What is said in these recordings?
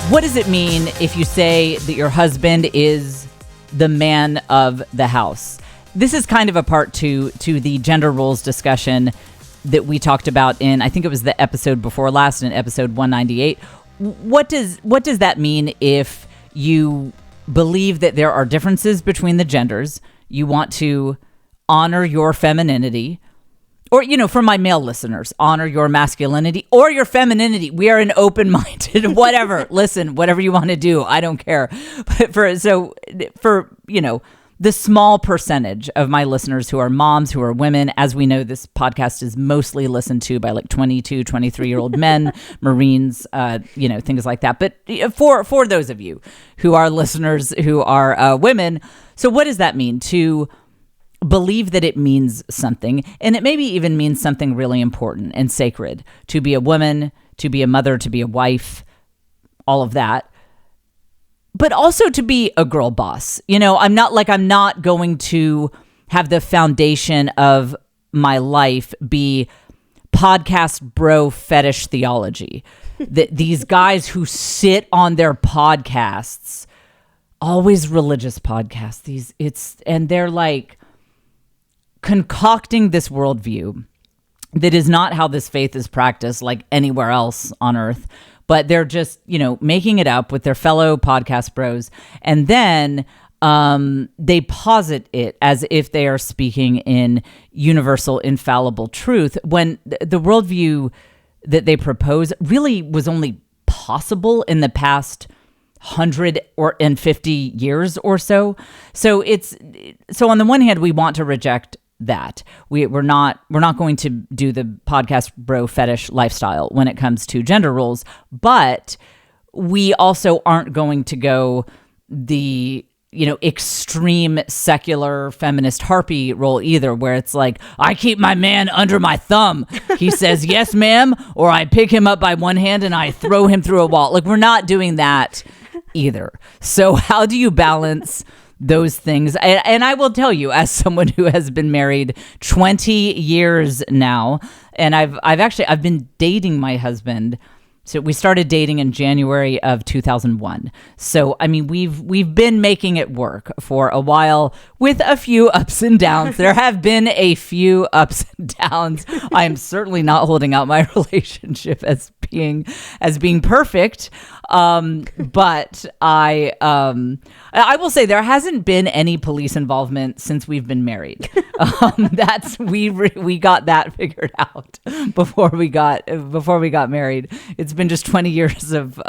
What does it mean if you say that your husband is the man of the house? This is kind of a part two to the gender roles discussion that we talked about in, I think it was the episode before last, in episode 198. What does that mean if you believe that there are differences between the genders? You want to honor your femininity, or, for my male listeners, honor your masculinity or your femininity. We are an open-minded, whatever. Listen, whatever you want to do, I don't care. But for the small percentage of my listeners who are moms, who are women, as we know, this podcast is mostly listened to by like 22, 23-year-old men, Marines, things like that. But for those of you who are listeners who are women, so what does that mean? To believe that it means something, and it maybe even means something really important and sacred, to be a woman, to be a mother, to be a wife, all of that. But also to be a girl boss. I'm not going to have the foundation of my life be podcast bro fetish theology. That these guys who sit on their podcasts, always religious podcasts, and they're like concocting this worldview that is not how this faith is practiced like anywhere else on earth. But they're just, making it up with their fellow podcast bros. And then they posit it as if they are speaking in universal, infallible truth, when the worldview that they propose really was only possible in the past 150 years or so. So on the one hand, we want to reject that. We're not going to do the podcast bro fetish lifestyle when it comes to gender roles, but we also aren't going to go the extreme secular feminist harpy role either, where it's like, I keep my man under my thumb. He says yes ma'am, or I pick him up by one hand and I throw him through a wall. Like, we're not doing that either. So how do you balance those things? And I will tell you, as someone who has been married 20 years now, and I've been dating my husband. So we started dating in January of 2001. So, I mean, we've been making it work for a while with a few ups and downs. There have been a few ups and downs. I am certainly not holding out my relationship as being perfect. But I will say there hasn't been any police involvement since we've been married. We got that figured out before we got married. It's been just 20 years of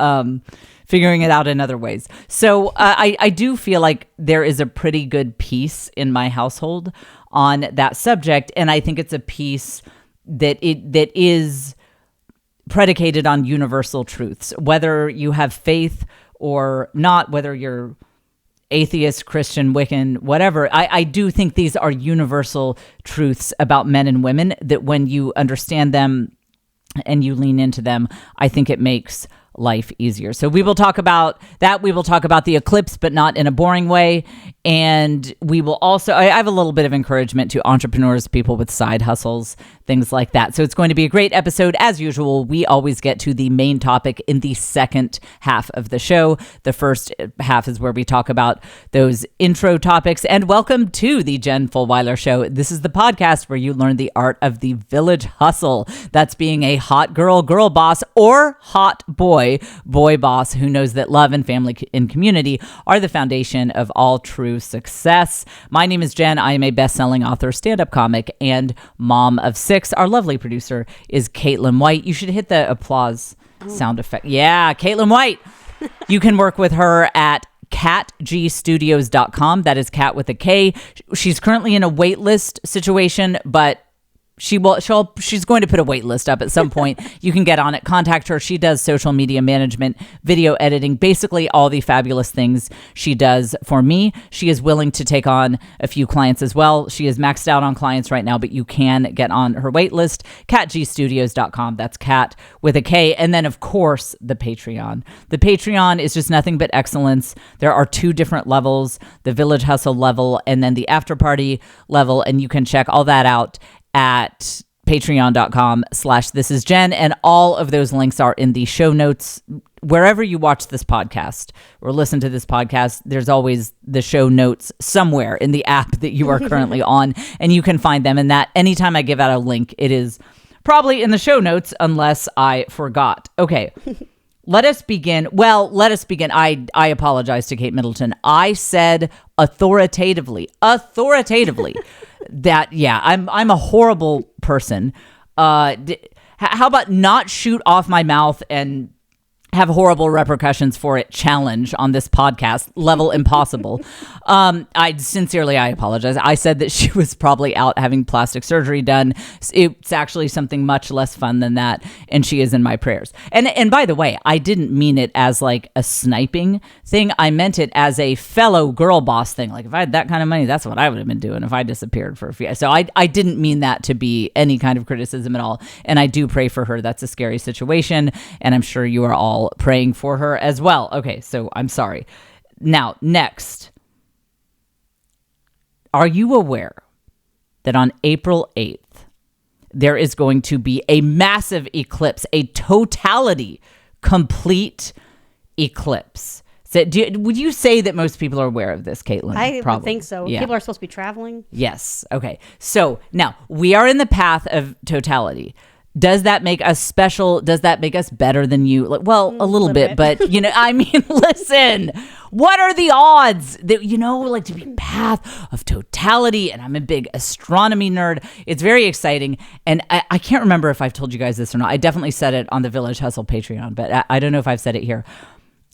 figuring it out in other ways. So I do feel like there is a pretty good peace in my household on that subject, and I think it's a peace that is predicated on universal truths, whether you have faith or not, whether you're atheist, Christian, Wiccan, whatever. I do think these are universal truths about men and women that when you understand them and you lean into them, I think it makes life easier. So we will talk about that. We will talk about the eclipse, but not in a boring way. And we will also, I have a little bit of encouragement to entrepreneurs, people with side hustles, things like that. So it's going to be a great episode. As usual, we always get to the main topic in the second half of the show. The first half is where we talk about those intro topics. And welcome to the Jen Fulwiler Show. This is the podcast where you learn the art of the village hustle. That's being a hot girl boss, or hot boy boss who knows that love and family and community are the foundation of all true success. My name is Jen. I am a best-selling author, stand-up comic, and mom of 6. Our lovely producer is Caitlin White. You should hit the applause sound effect. Yeah, Caitlin White. You can work with her at catgstudios.com. That is cat with a K. She's currently in a wait list situation, but she's going to put a wait list up at some point. You can get on it, contact her. She does social media management, video editing, basically all the fabulous things she does for me. She is willing to take on a few clients as well. She is maxed out on clients right now, but you can get on her wait list, catgstudios.com. That's cat with a K. And then, of course, the Patreon. The Patreon is just nothing but excellence. There are 2 different levels, the Village Hustle level and then the After Party level. And you can check all that out at patreon.com/thisisjen, and all of those links are in the show notes wherever you watch this podcast or listen to this podcast, there's always the show notes somewhere in the app that you are currently on, and you can find them. And that anytime I give out a link, it is probably in the show notes unless I forgot. Okay. Let us begin. I apologize to Kate Middleton. I said authoritatively that, yeah, I'm a horrible person. How about not shoot off my mouth and have horrible repercussions for it challenge on this podcast, level impossible. I apologize. I said that she was probably out having plastic surgery done. It's actually something much less fun than that, and she is in my prayers. And by the way, I didn't mean it as like a sniping thing. I meant it as a fellow girl boss thing. Like if I had that kind of money, that's what I would have been doing if I disappeared for a few. So I didn't mean that to be any kind of criticism at all. And I do pray for her. That's a scary situation, and I'm sure you are all praying for her as well. Okay, so I'm sorry. Now, next. Are you aware that on April 8th, there is going to be a massive eclipse, a totality, complete eclipse? So would you say that most people are aware of this, Caitlin? I would think so. Yeah. People are supposed to be traveling. Yes. Okay. So now we are in the path of totality. Does that make us special? Does that make us better than you? Well, a little bit, but I mean, listen, what are the odds that, to be path of totality? And I'm a big astronomy nerd. It's very exciting. And I can't remember if I've told you guys this or not. I definitely said it on the Village Hustle Patreon, but I don't know if I've said it here.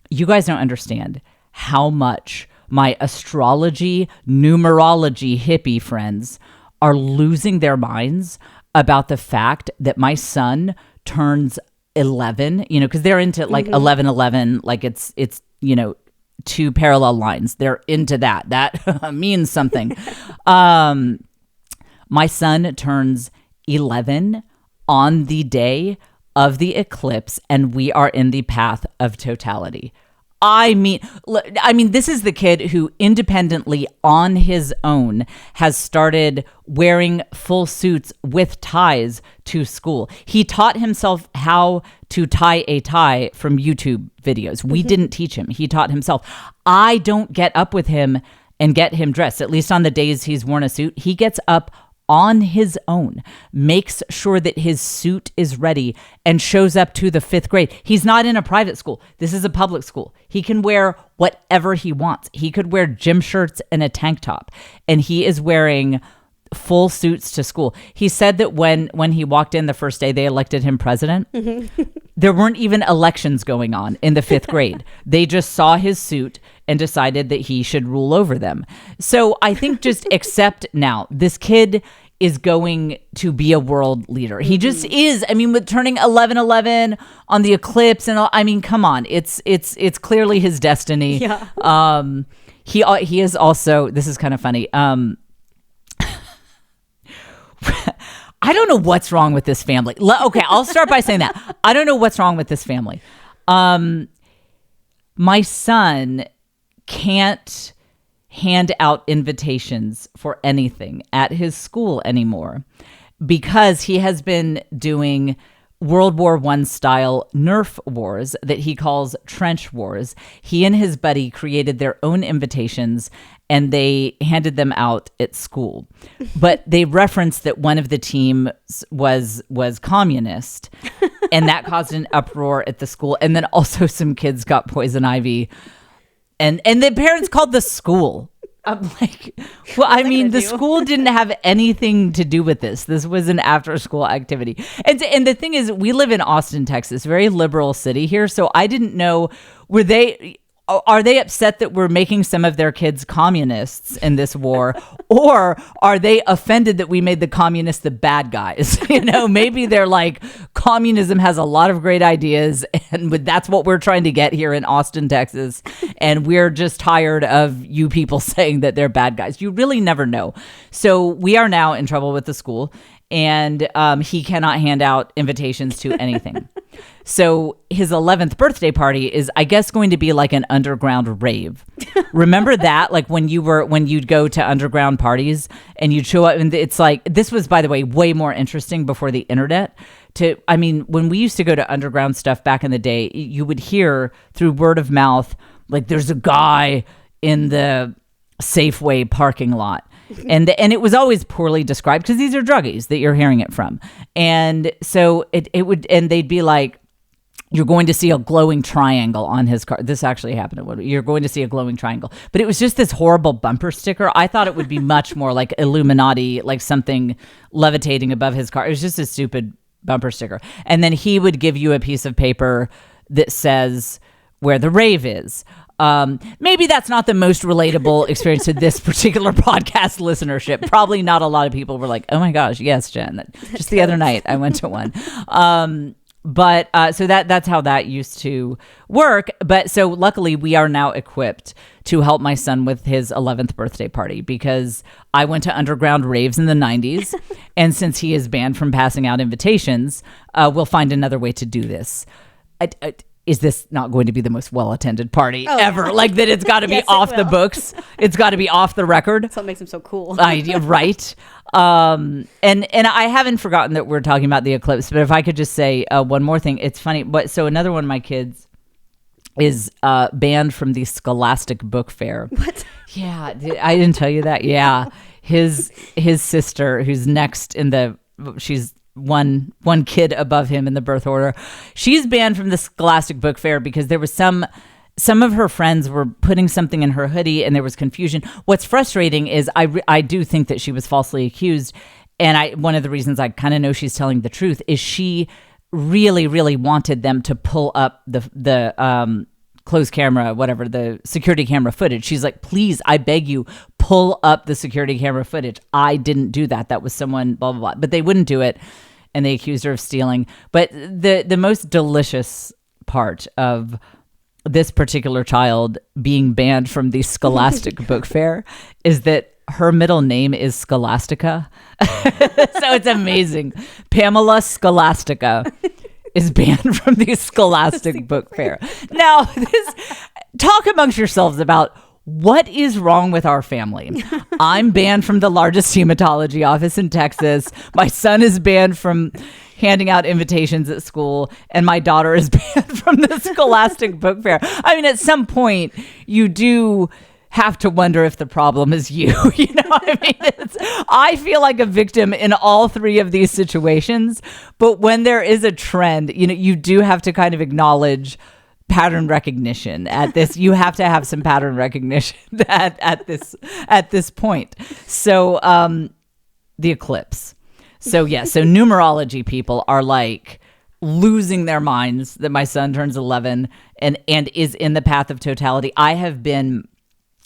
You guys don't understand how much my astrology, numerology hippie friends are losing their minds about the fact that my son turns 11, because they're into like 11, like it's two parallel lines. They're into that. That means something. My son turns 11 on the day of the eclipse, and we are in the path of totality. I mean, this is the kid who independently on his own has started wearing full suits with ties to school. He taught himself how to tie a tie from YouTube videos. We didn't teach him. He taught himself. I don't get up with him and get him dressed. At least on the days he's worn a suit, he gets up on his own, makes sure that his suit is ready, and shows up to the 5th grade. He's not in a private school. This is a public school. He can wear whatever he wants. He could wear gym shirts and a tank top, and he is wearing full suits to school. He said that when he walked in the first day they elected him president, there weren't even elections going on in the 5th grade. They just saw his suit and decided that he should rule over them. So I think just accept now, this kid is going to be a world leader. He just is. I mean, with turning 11/11 on the eclipse and all, I mean, come on. It's clearly his destiny. Yeah. He is also, this is kind of funny. I don't know what's wrong with this family. Okay, I'll start by saying that. I don't know what's wrong with this family. My son can't hand out invitations for anything at his school anymore because he has been doing World War I style Nerf wars that he calls trench wars. He and his buddy created their own invitations and they handed them out at school. But they referenced that one of the teams was communist, and that caused an uproar at the school. And then also some kids got poison ivy. And the parents called the school. I'm like, well, I mean, the school didn't have anything to do with this. This was an after-school activity. And the thing is, we live in Austin, Texas, very liberal city here. So I didn't know, are they upset that we're making some of their kids communists in this war? Or are they offended that we made the communists the bad guys? Maybe they're like, communism has a lot of great ideas, and that's what we're trying to get here in Austin, Texas. And we're just tired of you people saying that they're bad guys. You really never know. So we are now in trouble with the school. and he cannot hand out invitations to anything. So his 11th birthday party is, I guess, going to be like an underground rave. Remember that? Like when you'd go to underground parties and you'd show up, and it's like, this was, by the way, way more interesting before the internet. When we used to go to underground stuff back in the day, you would hear through word of mouth, like there's a guy in the Safeway parking lot. And it was always poorly described because these are druggies that you're hearing it from. And so and they'd be like, you're going to see a glowing triangle on his car. This actually happened. You're going to see a glowing triangle. But it was just this horrible bumper sticker. I thought it would be much more like Illuminati, like something levitating above his car. It was just a stupid bumper sticker. And then he would give you a piece of paper that says where the rave is. Maybe that's not the most relatable experience to this particular podcast listenership. Probably not a lot of people were like, oh my gosh, yes, Jen. Just the other night I went to one. But so that's how that used to work. But so luckily we are now equipped to help my son with his 11th birthday party because I went to underground raves in the 90s. And since he is banned from passing out invitations, we'll find another way to do this. Is this not going to be the most well-attended party ever? Like that it's got to be off the books. It's got to be off the record. That's what makes him so cool. Right. And I haven't forgotten that we're talking about the eclipse, but if I could just say one more thing. It's funny. So another one of my kids is banned from the Scholastic Book Fair. What? Yeah. I didn't tell you that. Yeah. His sister, who's next she's one kid above him in the birth order. She's banned from the Scholastic Book Fair because there was some of her friends were putting something in her hoodie and there was confusion. What's frustrating is I do think that she was falsely accused. And one of the reasons I kind of know she's telling the truth is she really, really wanted them to pull up the closed camera, whatever, the security camera footage. She's like, please, I beg you, pull up the security camera footage. I didn't do that. That was someone, blah, blah, blah. But they wouldn't do it. And they accused her of stealing. But the most delicious part of this particular child being banned from the Scholastic Book Fair is that her middle name is Scholastica. So it's amazing. Pamela Scholastica is banned from the Scholastic Book Fair. Now, talk amongst yourselves about what is wrong with our family. I'm banned from the largest hematology office in Texas. My son is banned from handing out invitations at school, and my daughter is banned from the Scholastic Book Fair. I mean, at some point, you do have to wonder if the problem is you. You know what I mean? I feel like a victim in all three of these situations, but when there is a trend, you do have to kind of acknowledge pattern recognition at this. You have to have some pattern recognition at this point. So the eclipse. So numerology people are like losing their minds that my son turns 11 and is in the path of totality. I've been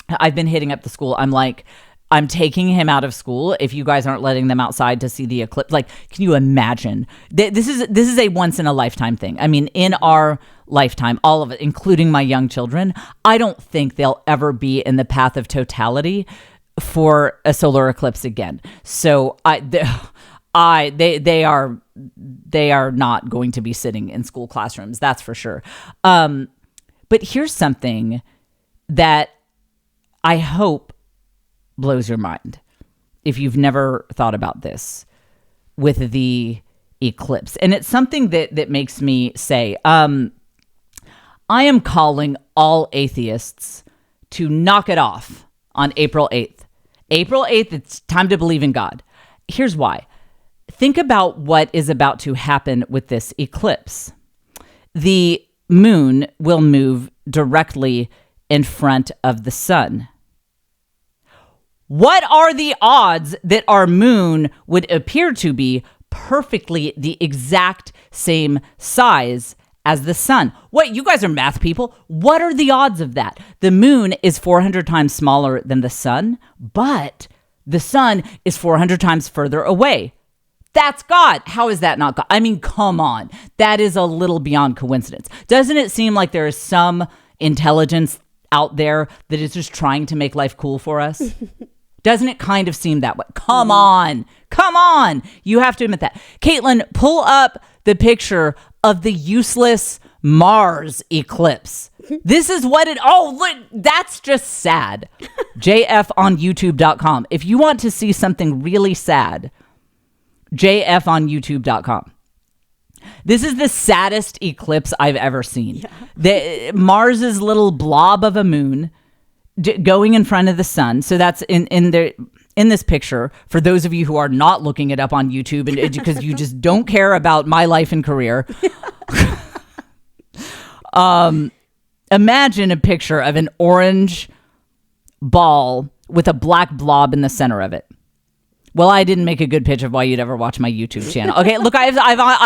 hitting up the school. I'm like, I'm taking him out of school if you guys aren't letting them outside to see the eclipse. Like, can you imagine? This is a once in a lifetime thing. I mean, in our lifetime, all of it, including my young children, I don't think they'll ever be in the path of totality for a solar eclipse again. So they are not going to be sitting in school classrooms. That's for sure. But here's something that I hope blows your mind if you've never thought about this with the eclipse. And it's something that makes me say, I am calling all atheists to knock it off on April 8th. April 8th, it's time to believe in God. Here's why. Think about what is about to happen with this eclipse. The moon will move directly in front of the sun. What are the odds that our moon would appear to be perfectly the exact same size as the sun? What, you guys are math people. What are the odds of that? The moon is 400 times smaller than the sun, but the sun is 400 times further away. That's God. How is that not God? I mean, come on. That is a little beyond coincidence. Doesn't it seem like there is some intelligence out there that is just trying to make life cool for us? Doesn't it kind of seem that way? Come on. You have to admit that. Caitlin, pull up the picture of the useless Mars eclipse. This is what look, that's just sad. jfonyoutube.com. If you want to see something really sad, jfonyoutube.com. This is the saddest eclipse I've ever seen. Yeah. Mars's little blob of a moon going in front of the sun. So that's in this picture, for those of you who are not looking it up on YouTube and because you just don't care about my life and career. Imagine a picture of an orange ball with a black blob in the center of it. Well, I didn't make a good pitch of why you'd ever watch my YouTube channel. Okay, look, I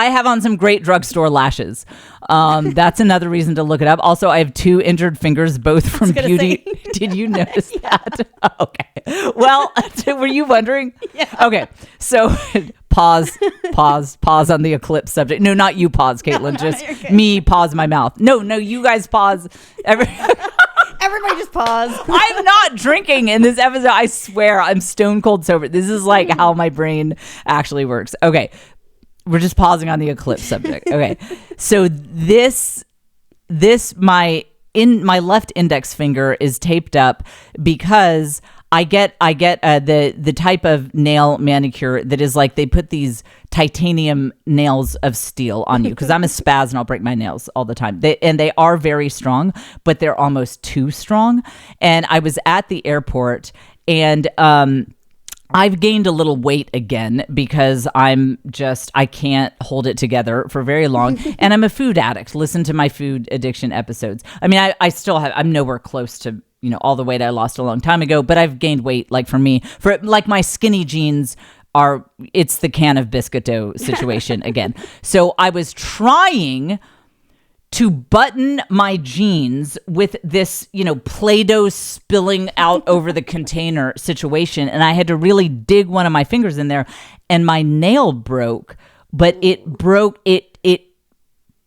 have on some great drugstore lashes. That's another reason to look it up. Also, I have 2 injured fingers, both from beauty. Did you notice that? Okay. Well, were you wondering? Yeah. Okay, so pause on the eclipse subject. No, not you pause, Caitlin. Just me pause my mouth. No, you guys pause. Everybody just pause. I'm not drinking in this episode. I swear I'm stone cold sober. This is like how my brain actually works. Okay. We're just pausing on the eclipse subject. Okay. So my left index finger is taped up because I get the type of nail manicure that is like they put these titanium nails of steel on you because I'm a spaz and I'll break my nails all the time. They are very strong, but they're almost too strong. And I was at the airport and I've gained a little weight again because I can't hold it together for very long. And I'm a food addict. Listen to my food addiction episodes. I mean, I'm nowhere close to all the weight I lost a long time ago, but I've gained weight. Like for my skinny jeans it's the can of biscuit dough situation again. So I was trying to button my jeans with this, Play-Doh spilling out over the container situation. And I had to really dig one of my fingers in there and my nail broke, but it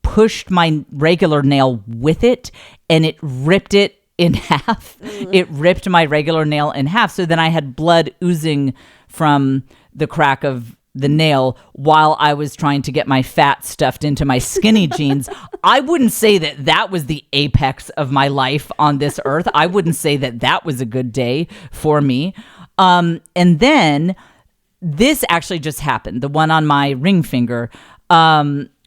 pushed my regular nail with it and it ripped it in half. It ripped my regular nail in half. So then I had blood oozing from the crack of the nail while I was trying to get my fat stuffed into my skinny jeans. I wouldn't say that was the apex of my life on this earth. I wouldn't say that was a good day for me. And then this actually just happened, the one on my ring finger.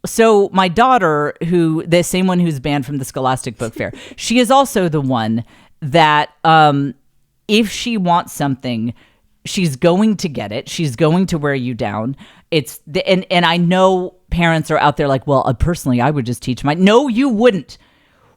So my daughter, the same one who's banned from the Scholastic Book Fair, she is also the one that if she wants something, she's going to get it. She's going to wear you down. And I know parents are out there like, well, personally, I would just teach no, you wouldn't.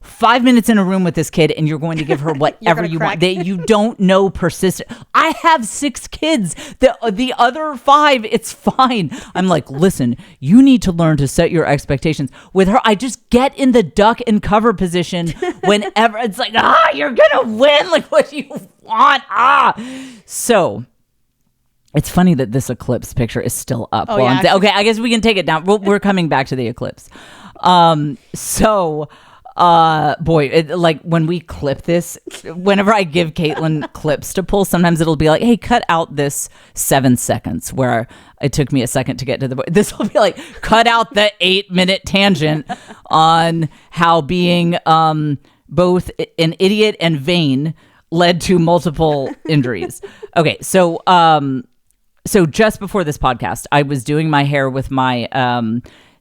5 minutes in a room with this kid and you're going to give her whatever you want. You don't know persistent. I have 6 kids. The other 5, it's fine. I'm like, listen, you need to learn to set your expectations. With her, I just get in the duck and cover position whenever it's like, you're going to win. Like, what do you want? So it's funny that this eclipse picture is still up. Oh, yeah, okay, I guess we can take it down. We're coming back to the eclipse. Like when we clip this, whenever I give Caitlin clips to pull, sometimes it'll be like, hey, cut out this 7 seconds where it took me a second to get to the this will be like, cut out the 8-minute tangent on how being both an idiot and vain led to multiple injuries. Okay, so just before this podcast, I was doing my hair with my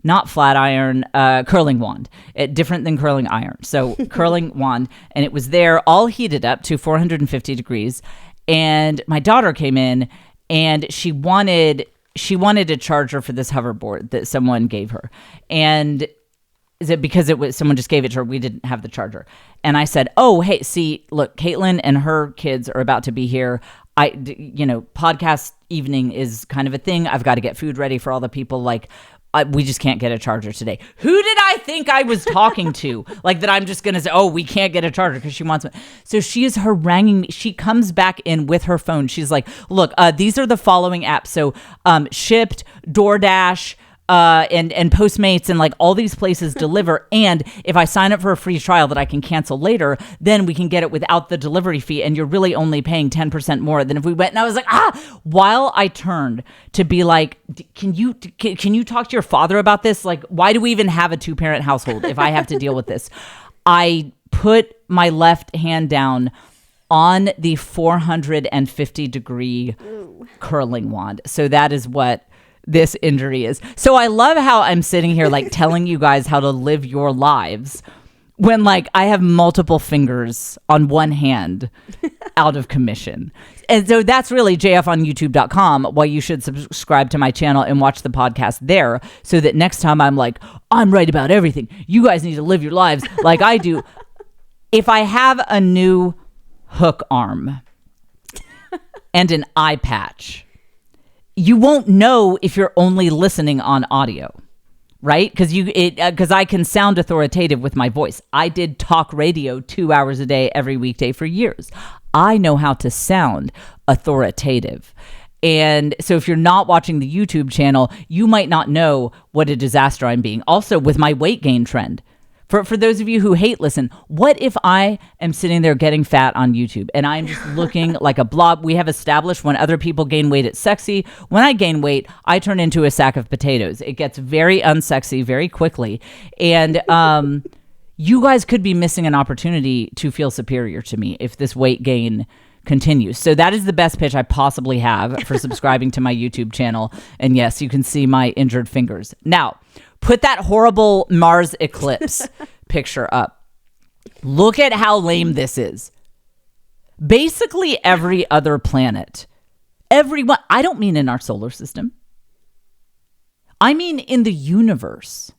not flat iron, curling wand. Different than curling iron. So curling wand, and it was there all heated up to 450 degrees. And my daughter came in and she wanted a charger for this hoverboard that someone gave her. And because someone just gave it to her, we didn't have the charger. And I said, oh, hey, see, look, Caitlin and her kids are about to be here. Podcast evening is kind of a thing. I've got to get food ready for all the people. We just can't get a charger today. Who did I think I was talking to? Like that I'm just going to say, oh, we can't get a charger because she wants one. So she is haranguing me. She comes back in with her phone. She's like, look, these are the following apps. So Shipt, DoorDash, and Postmates and like all these places deliver. And if I sign up for a free trial that I can cancel later, then we can get it without the delivery fee. And you're really only paying 10% more than if we went. And I was like, while I turned to be like, can you talk to your father about this? Like, why do we even have a 2-parent household if I have to deal with this? I put my left hand down on the 450-degree curling wand. So that is what this injury is. So I love how I'm sitting here like telling you guys how to live your lives when like I have multiple fingers on one hand out of commission. And so that's really jfonyoutube.com, why you should subscribe to my channel and watch the podcast there, so that next time I'm like, I'm right about everything, you guys need to live your lives like I do. If I have a new hook arm and an eye patch, you won't know if you're only listening on audio. Right? Because I can sound authoritative with my voice. I did talk radio 2 hours a day every weekday for years. I know how to sound authoritative. And so if you're not watching the YouTube channel, you might not know what a disaster I'm being. Also with my weight gain trend. For those of you who hate listen, what if I am sitting there getting fat on YouTube and I'm just looking like a blob? We have established when other people gain weight, it's sexy. When I gain weight, I turn into a sack of potatoes. It gets very unsexy very quickly. And you guys could be missing an opportunity to feel superior to me if this weight gain continues. So that is the best pitch I possibly have for subscribing to my YouTube channel. And yes, you can see my injured fingers. Now, put that horrible Mars eclipse picture up. Look at how lame this is. Basically every other planet, everyone, I don't mean in our solar system. I mean in the universe.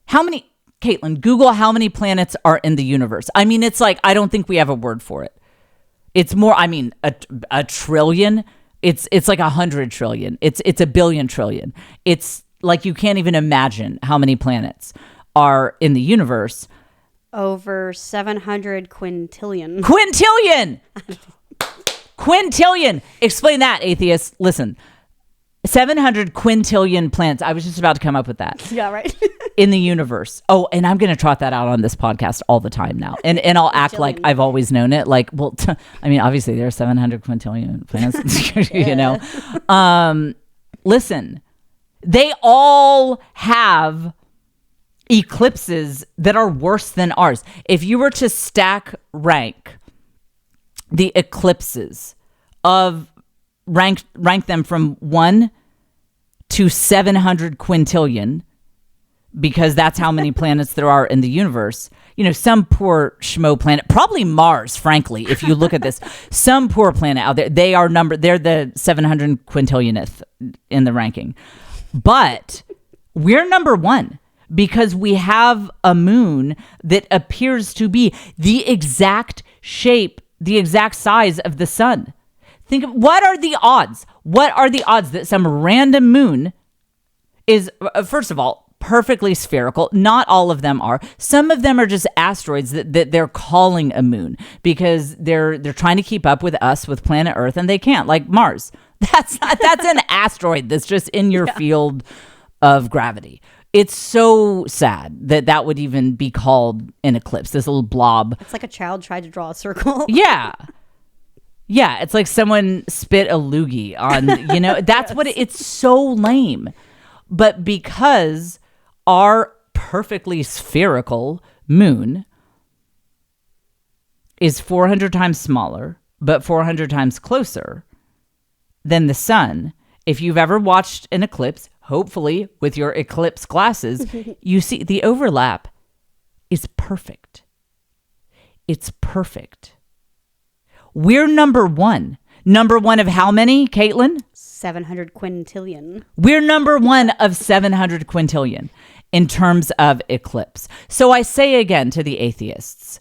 How many, Caitlin, Google how many planets are in the universe. I mean, it's like, I don't think we have a word for it. It's more, I mean, a trillion. It's like 100 trillion. It's a billion trillion. It's like you can't even imagine how many planets are in the universe. Over 700 quintillion. Quintillion! Quintillion! Explain that, atheists. Listen, 700 quintillion planets. I was just about to come up with that. Yeah, right. In the universe. Oh, and I'm going to trot that out on this podcast all the time now. And I'll act like I've always known it. Like, well, I mean, obviously there are 700 quintillion planets, you know. Listen, they all have eclipses that are worse than ours. If you were to stack rank the eclipses of rank them from 1 to 700 quintillion, because that's how many planets there are in the universe. You know, some poor schmo planet, probably Mars, frankly, if you look at this, some poor planet out there, they're the 700 quintillionth in the ranking. But we're number 1 because we have a moon that appears to be the exact shape, the exact size of the sun. Think of what are the odds? What are the odds that some random moon is, first of all, perfectly spherical? Not all of them are. Some of them are just asteroids that they're calling a moon because they're trying to keep up with us, with planet Earth, and they can't. Like Mars, that's an asteroid that's just in your field of gravity. It's so sad that would even be called an eclipse. This little blob. It's like a child tried to draw a circle. Yeah. Yeah, it's like someone spit a loogie on, you know, that's yes. It's so lame. But because our perfectly spherical moon is 400 times smaller, but 400 times closer than the sun, if you've ever watched an eclipse, hopefully with your eclipse glasses, you see the overlap is perfect. It's perfect. We're number 1. Number 1 of how many, Caitlin? 700 quintillion. We're number 1 of 700 quintillion in terms of eclipse. So I say again to the atheists,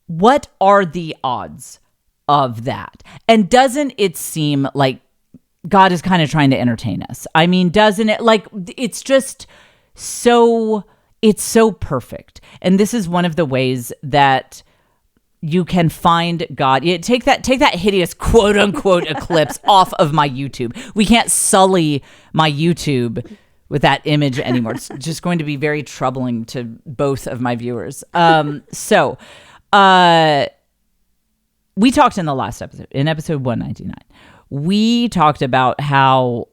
what are the odds of that? And doesn't it seem like God is kind of trying to entertain us? I mean, doesn't it? Like, it's just so, it's so perfect. And this is one of the ways that you can find God. Take that hideous quote unquote eclipse off of my YouTube. We can't sully my YouTube with that image anymore. It's just going to be very troubling to both of my viewers. So we talked in the last episode, in episode 199, we talked about how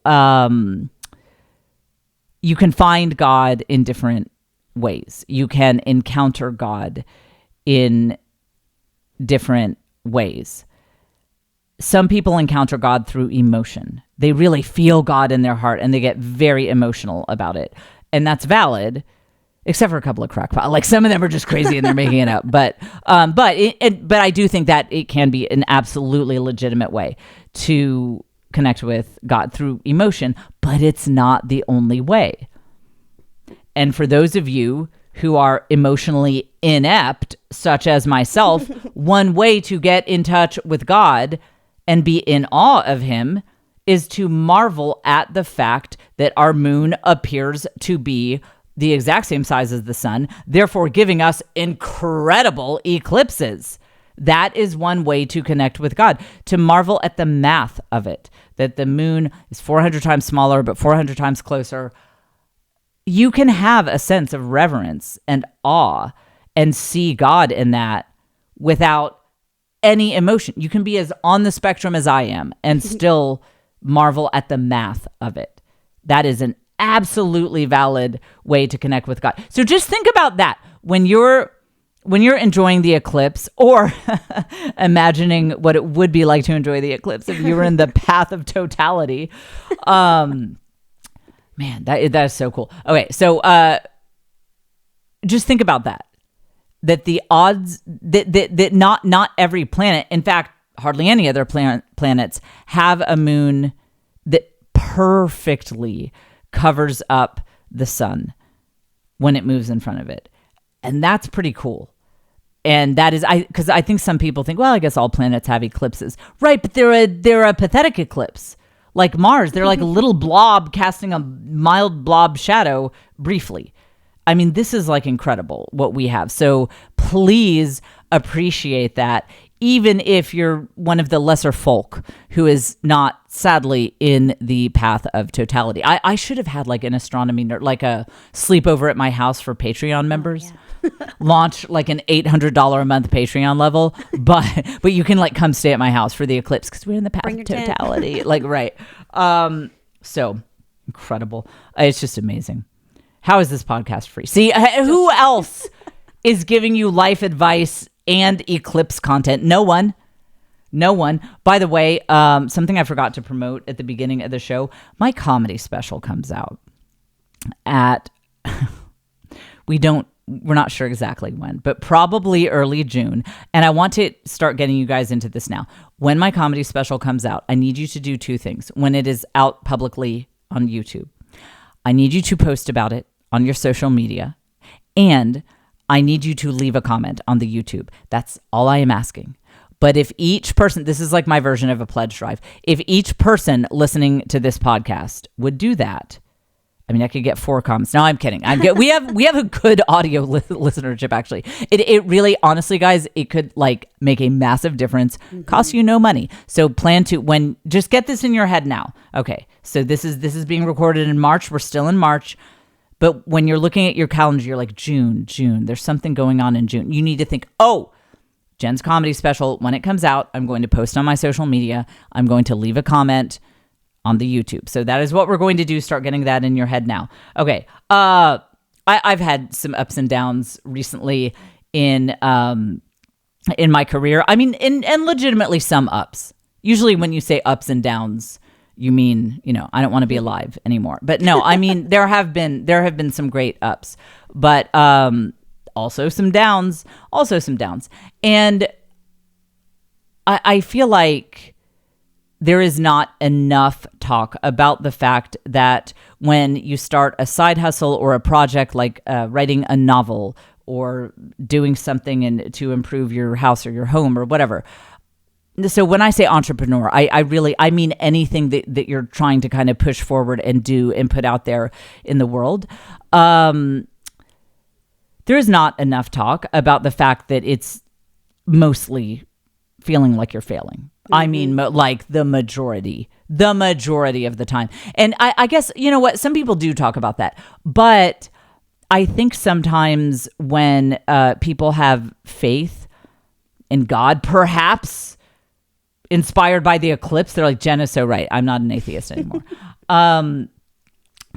you can find God in different ways. You can encounter God in different ways. Some people encounter God through emotion. They really feel God in their heart and they get very emotional about it. And that's valid, except for a couple of crackpots. Like some of them are just crazy and they're making it up. But I do think that it can be an absolutely legitimate way to connect with God through emotion, but it's not the only way. And for those of you who are emotionally inept, such as myself, one way to get in touch with God and be in awe of him is to marvel at the fact that our moon appears to be the exact same size as the sun, therefore giving us incredible eclipses. That is one way to connect with God, to marvel at the math of it, that the moon is 400 times smaller, but 400 times closer. You can have a sense of reverence and awe and see God in that without any emotion. You can be as on the spectrum as I am and still marvel at the math of it. That is an absolutely valid way to connect with God. So just think about that when you're enjoying the eclipse, or imagining what it would be like to enjoy the eclipse if you were in the path of totality. Man, that is so cool. Okay, so just think about that. That the odds that not every planet, in fact, hardly any other planets have a moon that perfectly covers up the sun when it moves in front of it. And that's pretty cool. And that is, because I think some people think, well, I guess all planets have eclipses. Right, but they're a pathetic eclipse. Like Mars, they're like a little blob casting a mild blob shadow briefly. I mean, this is like incredible what we have. So please appreciate that, even if you're one of the lesser folk who is not, sadly, in the path of totality. I should have had like an astronomy nerd, like a sleepover at my house for Patreon members. Oh, yeah. Launch like an $800 a month Patreon level, but you can like come stay at my house for the eclipse because we're in the path of totality. Like, right. So incredible. It's just amazing. How is this podcast free? See, who else is giving you life advice and eclipse content? No one. By the way, something I forgot to promote at the beginning of the show, my comedy special comes out at, we're not sure exactly when, but probably early June. And I want to start getting you guys into this now. When my comedy special comes out, I need you to do two things. When it is out publicly on YouTube, I need you to post about it on your social media, and I need you to leave a comment on the YouTube. That's all I am asking. But if each person, this is like my version of a pledge drive, if each person listening to this podcast would do that, I mean, I could get 4 comments. No, I'm kidding. We have a good audio listenership, actually. It really, honestly, guys, it could like make a massive difference. Mm-hmm. Cost you no money. So plan to, just get this in your head now. Okay, so this is being recorded in March. We're still in March. But when you're looking at your calendar, you're like, June, there's something going on in June. You need to think, oh, Jen's comedy special, when it comes out, I'm going to post on my social media. I'm going to leave a comment on the YouTube. So that is what we're going to do. Start getting that in your head now. Okay. I've had some ups and downs recently in my career. I mean, and legitimately some ups. Usually when you say ups and downs, you mean, I don't want to be alive anymore. But no, I mean, there have been some great ups, but also some downs. And I feel like there is not enough talk about the fact that when you start a side hustle or a project like writing a novel or doing something to improve your house or your home or whatever. So when I say entrepreneur, I mean anything that you're trying to kind of push forward and do and put out there in the world. There is not enough talk about the fact that it's mostly feeling like you're failing. I mean, like the majority of the time. And I guess, you know what? Some people do talk about that. But I think sometimes when people have faith in God, perhaps inspired by the eclipse, they're like, Jen is so right. I'm not an atheist anymore.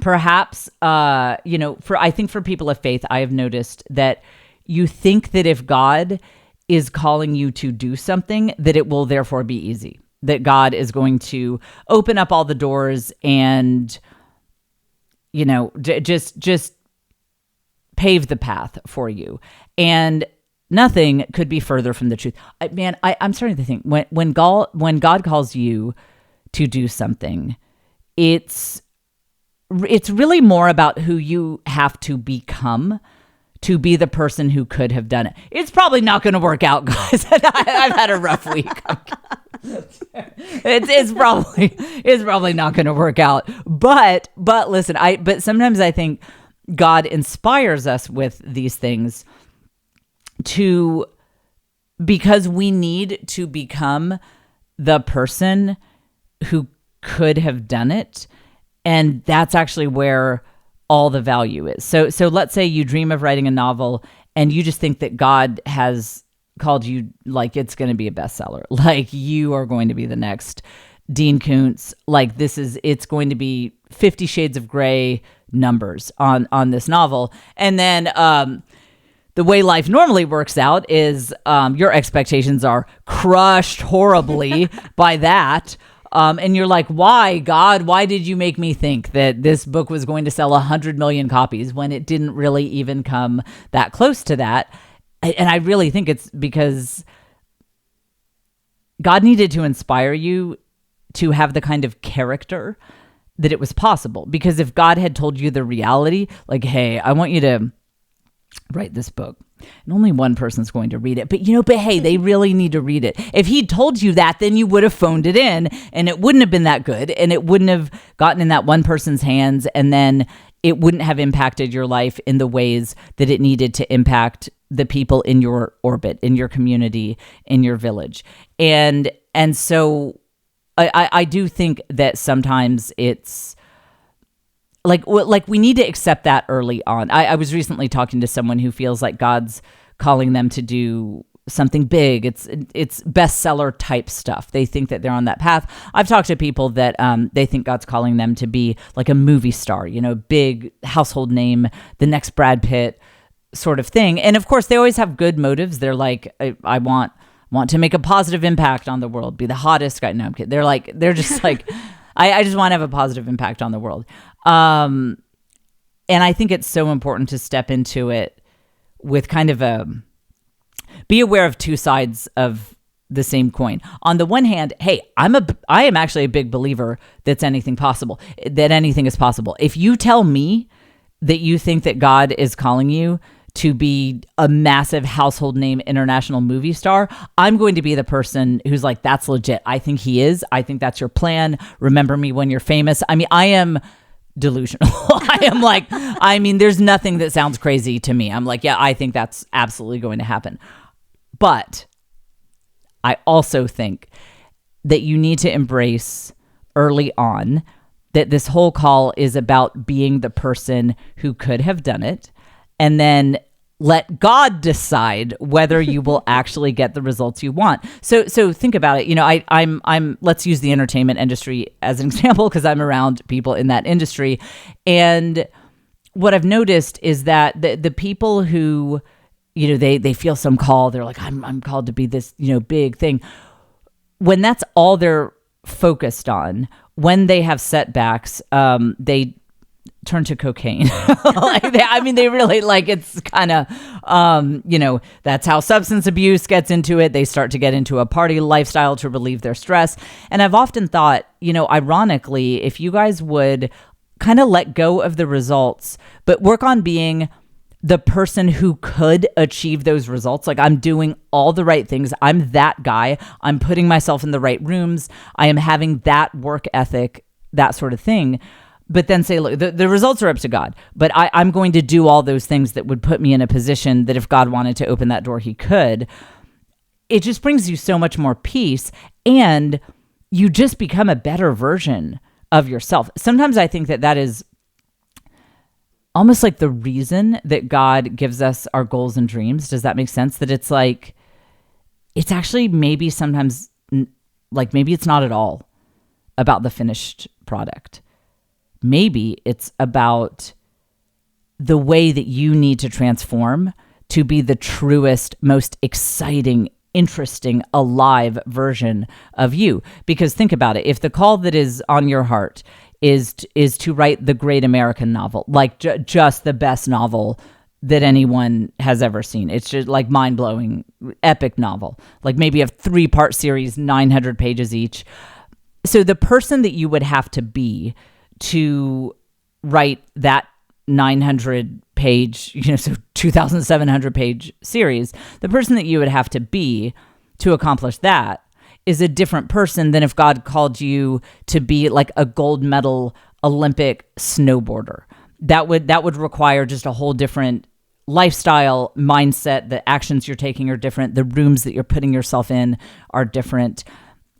Perhaps, I think for people of faith, I have noticed that you think that if God is calling you to do something, that it will therefore be easy, that God is going to open up all the doors and, just pave the path for you. And nothing could be further from the truth. I'm starting to think when God calls you to do something, it's really more about who you have to become to be the person who could have done it. It's probably not going to work out, guys. I've had a rough week. It's probably not going to work out. But listen, but sometimes I think God inspires us with these things because we need to become the person who could have done it. And that's actually where all the value is. So let's say you dream of writing a novel and you just think that God has called you, like it's going to be a bestseller. Like you are going to be the next Dean Koontz. Like it's going to be 50 Shades of Grey numbers on this novel. And then the way life normally works out is your expectations are crushed horribly by that. And you're like, why, God? Why did you make me think that this book was going to sell 100 million copies when it didn't really even come that close to that? And I really think it's because God needed to inspire you to have the kind of character that it was possible. Because if God had told you the reality, like, hey, I want you to write this book, and only one person's going to read it. But hey, they really need to read it. If he'd told you that, then you would have phoned it in and it wouldn't have been that good. And it wouldn't have gotten in that one person's hands. And then it wouldn't have impacted your life in the ways that it needed to impact the people in your orbit, in your community, in your village. And so I do think that sometimes it's like we need to accept that early on. I was recently talking to someone who feels like God's calling them to do something big. It's bestseller type stuff. They think that they're on that path. I've talked to people that they think God's calling them to be like a movie star, big household name, the next Brad Pitt sort of thing. And of course, they always have good motives. They're like, I want to make a positive impact on the world, be the hottest guy. No, I'm kidding. They're just like, I just want to have a positive impact on the world. And I think it's so important to step into it with kind of be aware of two sides of the same coin. On the one hand, hey, I am actually a big believer that anything is possible. If you tell me that you think that God is calling you to be a massive household name international movie star, I'm going to be the person who's like, that's legit. I think he is. I think that's your plan. Remember me when you're famous. I mean, I am delusional. There's nothing that sounds crazy to me. I'm like, yeah, I think that's absolutely going to happen. But I also think that you need to embrace early on that this whole call is about being the person who could have done it, and then let God decide whether you will actually get the results you want. So think about it. I'm let's use the entertainment industry as an example because I'm around people in that industry. And what I've noticed is that the people who, they feel some call, they're like, I'm called to be this, big thing. When that's all they're focused on, when they have setbacks, they turn to cocaine. They really it's kind of, that's how substance abuse gets into it. They start to get into a party lifestyle to relieve their stress. And I've often thought, ironically, if you guys would kind of let go of the results, but work on being the person who could achieve those results. Like, I'm doing all the right things. I'm that guy. I'm putting myself in the right rooms. I am having that work ethic, that sort of thing. But then say, look, the results are up to God, but I'm going to do all those things that would put me in a position that if God wanted to open that door, he could. it just brings you so much more peace, and you just become a better version of yourself. Sometimes I think that that is almost like the reason that God gives us our goals and dreams. Does that make sense? That it's like, it's actually maybe sometimes, like maybe it's not at all about the finished product. Maybe it's about the way that you need to transform to be the truest, most exciting, interesting, alive version of you. Because think about it. If the call that is on your heart is to write the great American novel, like just the best novel that anyone has ever seen. It's just like mind-blowing, epic novel. Like maybe a 3-part series, 900 pages each. So the person that you would have to be to write that 900 page, so 2,700 page series, the person that you would have to be to accomplish that is a different person than if God called you to be like a gold medal Olympic snowboarder. That would require just a whole different lifestyle, mindset. The actions you're taking are different. The rooms that you're putting yourself in are different.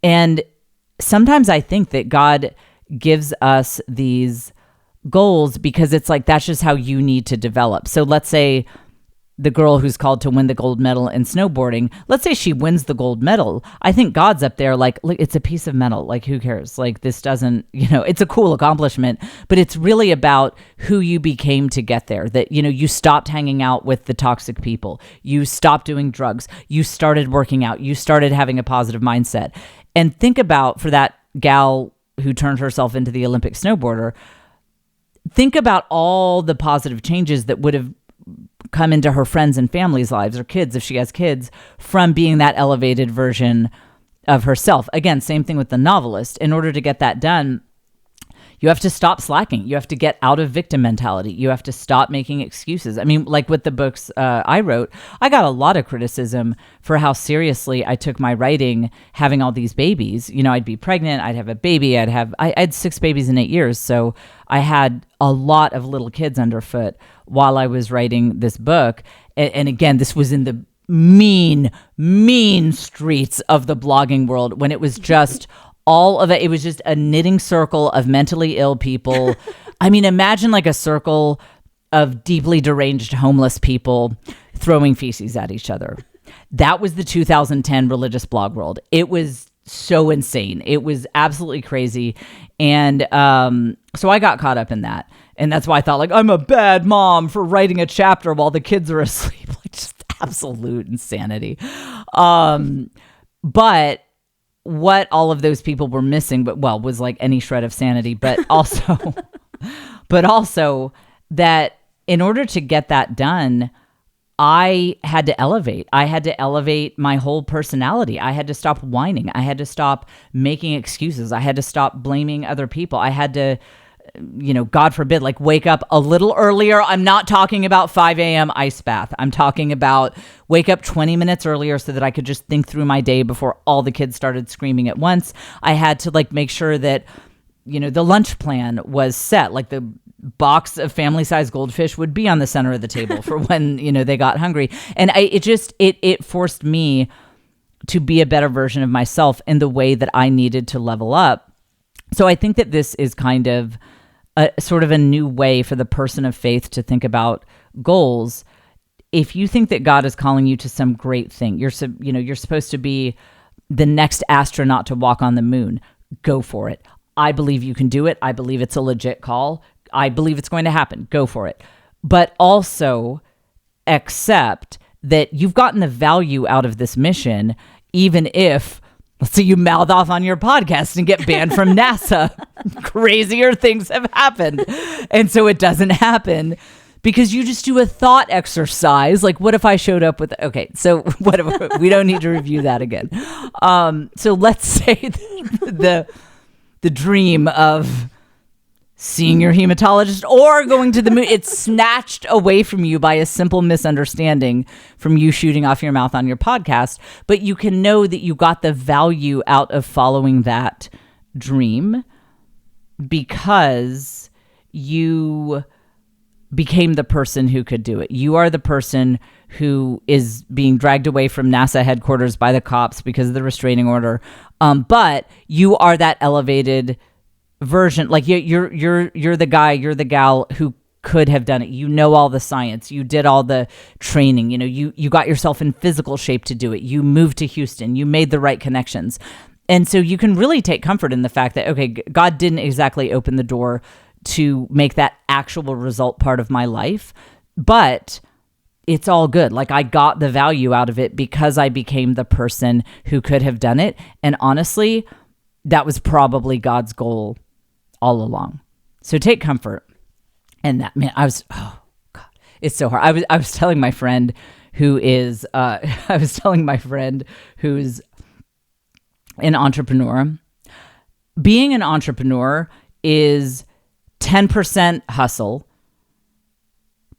And sometimes I think that God gives us these goals because it's like, that's just how you need to develop. So let's say the girl who's called to win the gold medal in snowboarding, let's say she wins the gold medal. I think God's up there like, look, it's a piece of metal. Like, who cares? Like, this doesn't, it's a cool accomplishment, but it's really about who you became to get there. That, you stopped hanging out with the toxic people. You stopped doing drugs. You started working out. You started having a positive mindset. And think about, for that gal who turned herself into the Olympic snowboarder, think about all the positive changes that would have come into her friends and family's lives, or kids if she has kids, from being that elevated version of herself. Again, same thing with the novelist. In order to get that done, you have to stop slacking. You have to get out of victim mentality. You have to stop making excuses. I mean, like with the books I wrote, I got a lot of criticism for how seriously I took my writing, having all these babies. I'd be pregnant, I'd have a baby, I had 6 babies in 8 years. So I had a lot of little kids underfoot while I was writing this book. And again, this was in the mean streets of the blogging world, when it was just all of it. It was just a knitting circle of mentally ill people. I mean, imagine like a circle of deeply deranged homeless people throwing feces at each other. That was the 2010 religious blog world. It was so insane. It was absolutely crazy. And so I got caught up in that. And that's why I thought, like, I'm a bad mom for writing a chapter while the kids are asleep. Like, just absolute insanity. But what all of those people were missing, was like any shred of sanity, but also that in order to get that done, I had to elevate. I had to elevate my whole personality. I had to stop whining. I had to stop making excuses. I had to stop blaming other people. I had to, God forbid, like wake up a little earlier. I'm not talking about 5 a.m. ice bath. I'm talking about wake up 20 minutes earlier so that I could just think through my day before all the kids started screaming at once. I had to like make sure that, the lunch plan was set. Like the box of family-sized goldfish would be on the center of the table for when, they got hungry. And it forced me to be a better version of myself in the way that I needed to level up. So I think that this is kind of a sort of a new way for the person of faith to think about goals. If you think that God is calling you to some great thing, you're supposed to be the next astronaut to walk on the moon, go for it. I believe you can do it. I believe it's a legit call. I believe it's going to happen. Go for it. But also accept that you've gotten the value out of this mission, even if, let's say, you mouth off on your podcast and get banned from NASA. Crazier things have happened. And so it doesn't happen because you just do a thought exercise. Like, what if I showed up with, okay, so whatever, we don't need to review that again. So let's say the dream of seeing your hematologist or going to the moon, it's snatched away from you by a simple misunderstanding from you shooting off your mouth on your podcast. But you can know that you got the value out of following that dream because you became the person who could do it. You are the person who is being dragged away from NASA headquarters by the cops because of the restraining order. But you are that elevated version. Like you're the guy, you're the gal who could have done it. You know all the science. You did all the training. You know, you got yourself in physical shape to do it. You moved to Houston. You made the right connections. And so you can really take comfort in the fact that, okay, God didn't exactly open the door to make that actual result part of my life, but it's all good. Like I got the value out of it because I became the person who could have done it. And honestly, that was probably God's goal all along. So take comfort. And that, man, oh God, it's so hard. I was telling my friend who's an entrepreneur. Being an entrepreneur is 10% hustle,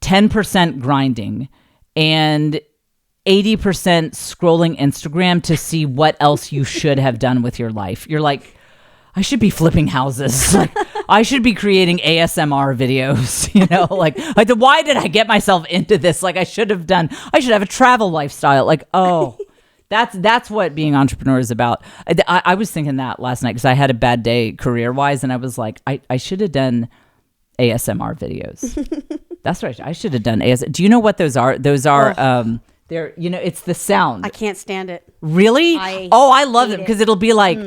10% grinding, and 80% scrolling Instagram to see what else you should have done with your life. You're like, I should be flipping houses. Like, I should be creating ASMR videos, you know, like why did I get myself into this? Like I should have a travel lifestyle. Like, oh, that's what being an entrepreneur is about. I was thinking that last night because I had a bad day career wise. And I was like, I should have done ASMR videos. That's right. I should have done ASMR. Do you know what those are? Those are, they're, you know, it's the sound. I can't stand it. Really? I love them because it'll be like,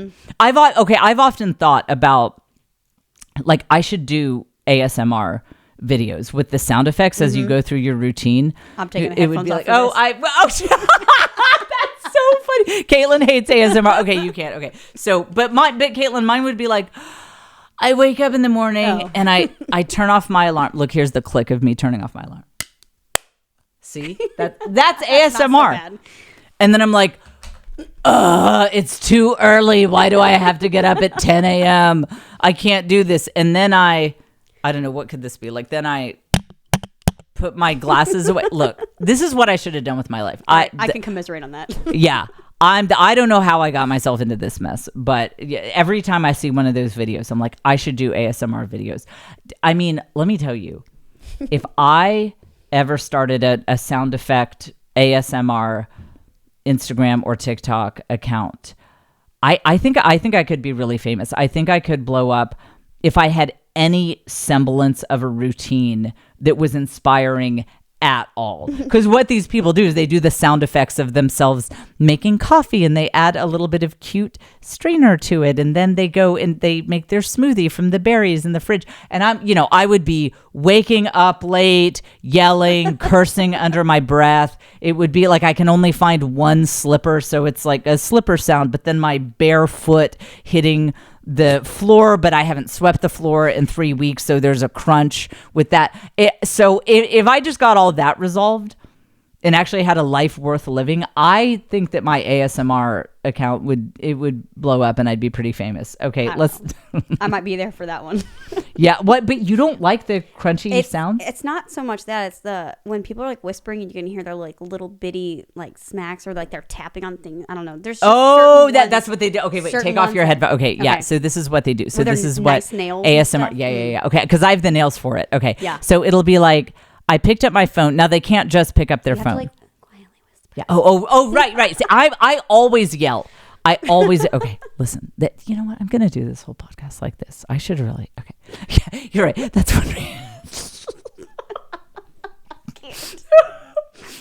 I've often thought about like I should do ASMR videos with the sound effects as you go through your routine. I'm taking it would be like, that's so funny. Caitlin hates ASMR. Okay, you can't. Okay. So, but Caitlin, mine would be like, I wake up in the morning and I turn off my alarm. Look, here's the click of me turning off my alarm. See? That's ASMR. Not so bad. And then I'm like, it's too early. Why do I have to get up at 10 a.m.? I can't do this. And then I don't know, what could this be? Like, then I put my glasses away. Look, this is what I should have done with my life. I can commiserate on that. Yeah. I don't know how I got myself into this mess, but every time I see one of those videos, I'm like, I should do ASMR videos. I mean, let me tell you, if I ever started a sound effect ASMR Instagram or TikTok account, I think I could be really famous. I think I could blow up if I had any semblance of a routine that was inspiring at all. Because what these people do is they do the sound effects of themselves making coffee and they add a little bit of cute strainer to it. And then they go and they make their smoothie from the berries in the fridge. And I would be waking up late, yelling, cursing under my breath. It would be like I can only find one slipper. So it's like a slipper sound, but then my bare foot hitting the floor, but I haven't swept the floor in 3 weeks, so there's a crunch with that. So if I just got all that resolved and actually had a life worth living, I think that my ASMR account would blow up and I'd be pretty famous. Okay, I might be there for that one. Yeah, what? But you don't like the crunchy sounds? It's not so much that. It's when people are like whispering and you can hear their like little bitty like smacks or like they're tapping on things. I don't know. There's that's what they do. Okay, wait, take off your headphone. Okay, yeah. So this is what they do. So this is nice what nails ASMR. Yeah. Okay, because I have the nails for it. Okay. Yeah. So it'll be like I picked up my phone. Now they can't just pick up their phone. Have to, like, quietly whisper. Yeah. Oh, right. See, I always yell. Okay, listen, you know what? I'm going to do this whole podcast like this. I should really, okay. Yeah, you're right. That's what,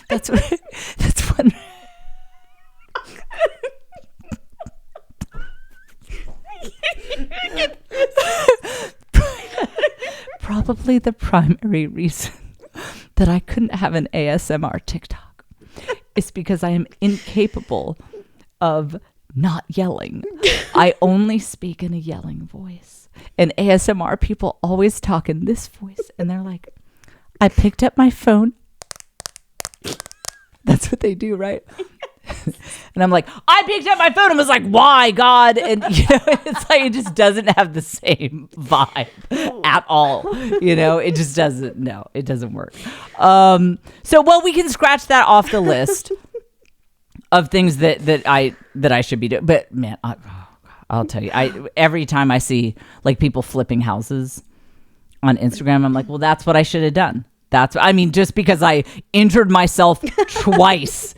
that's what, probably the primary reason that I couldn't have an ASMR TikTok is because I am incapable of not yelling. I only speak in a yelling voice. And ASMR people always talk in this voice. And they're like, I picked up my phone. That's what they do, right? And I'm like, I picked up my phone and was like, why, God? And it's like, it just doesn't have the same vibe at all. It just doesn't, no, it doesn't work. So we can scratch that off the list of things that I should be doing. But man, I'll tell you, every time I see like people flipping houses on Instagram, I'm like, well, that's what I should have done. Just because I injured myself twice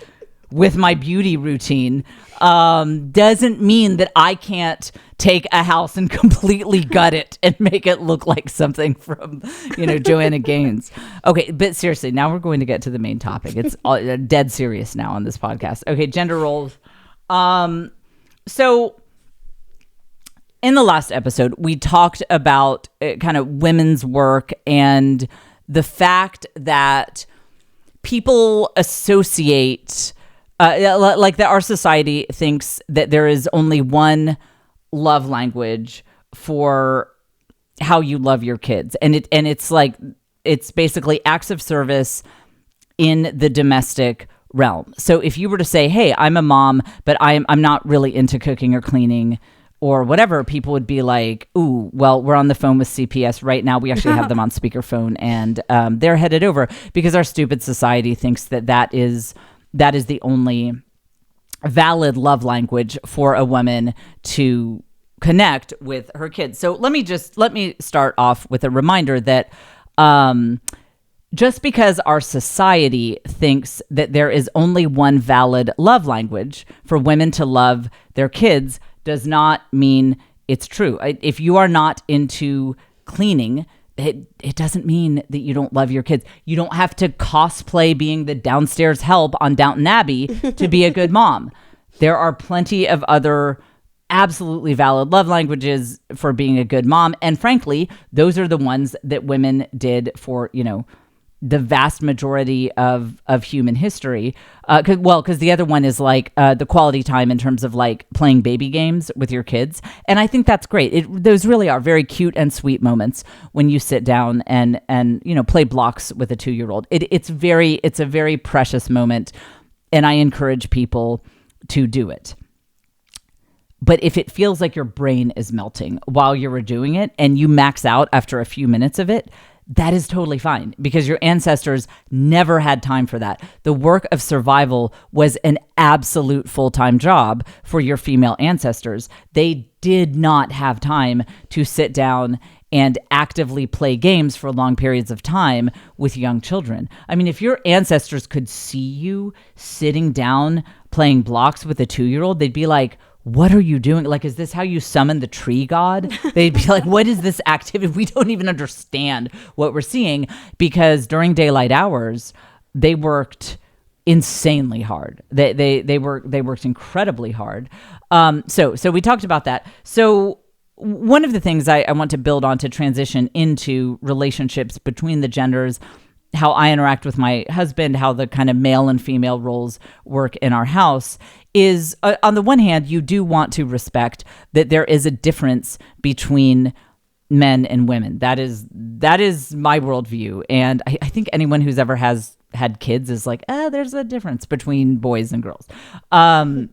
with my beauty routine doesn't mean that I can't take a house and completely gut it and make it look like something from, Joanna Gaines. Okay, but seriously, now we're going to get to the main topic. It's dead serious now on this podcast. Okay, gender roles. So in the last episode, we talked about kind of women's work and the fact that people associate, like that our society thinks that there is only one love language for how you love your kids. And it's basically acts of service in the domestic realm. So if you were to say, hey, I'm a mom, but I'm not really into cooking or cleaning or whatever, people would be like, ooh, well, we're on the phone with CPS right now. We actually have them on speakerphone and they're headed over, because our stupid society thinks that is the only valid love language for a woman to connect with her kids. So let me start off with a reminder that just because our society thinks that there is only one valid love language for women to love their kids does not mean it's true. If you are not into cleaning, it doesn't mean that you don't love your kids. You don't have to cosplay being the downstairs help on Downton Abbey to be a good mom. There are plenty of other absolutely valid love languages for being a good mom. And frankly, those are the ones that women did for, the vast majority of human history. Because the other one is like the quality time in terms of like playing baby games with your kids. And I think that's great. Those really are very cute and sweet moments when you sit down and play blocks with a 2-year-old. It's a very precious moment. And I encourage people to do it. But if it feels like your brain is melting while you're doing it and you max out after a few minutes of it, that is totally fine, because your ancestors never had time for that. The work of survival was an absolute full-time job for your female ancestors. They did not have time to sit down and actively play games for long periods of time with young children. I mean, if your ancestors could see you sitting down playing blocks with a 2-year-old, they'd be like, what are you doing? Like, is this how you summon the tree god? They'd be like, what is this activity? We don't even understand what we're seeing, because during daylight hours, they worked insanely hard. They worked incredibly hard. So we talked about that. So one of the things I want to build on to transition into relationships between the genders, how I interact with my husband, how the kind of male and female roles work in our house, is on the one hand, you do want to respect that there is a difference between men and women. That is my worldview. And I think anyone who's ever had kids is like, there's a difference between boys and girls. And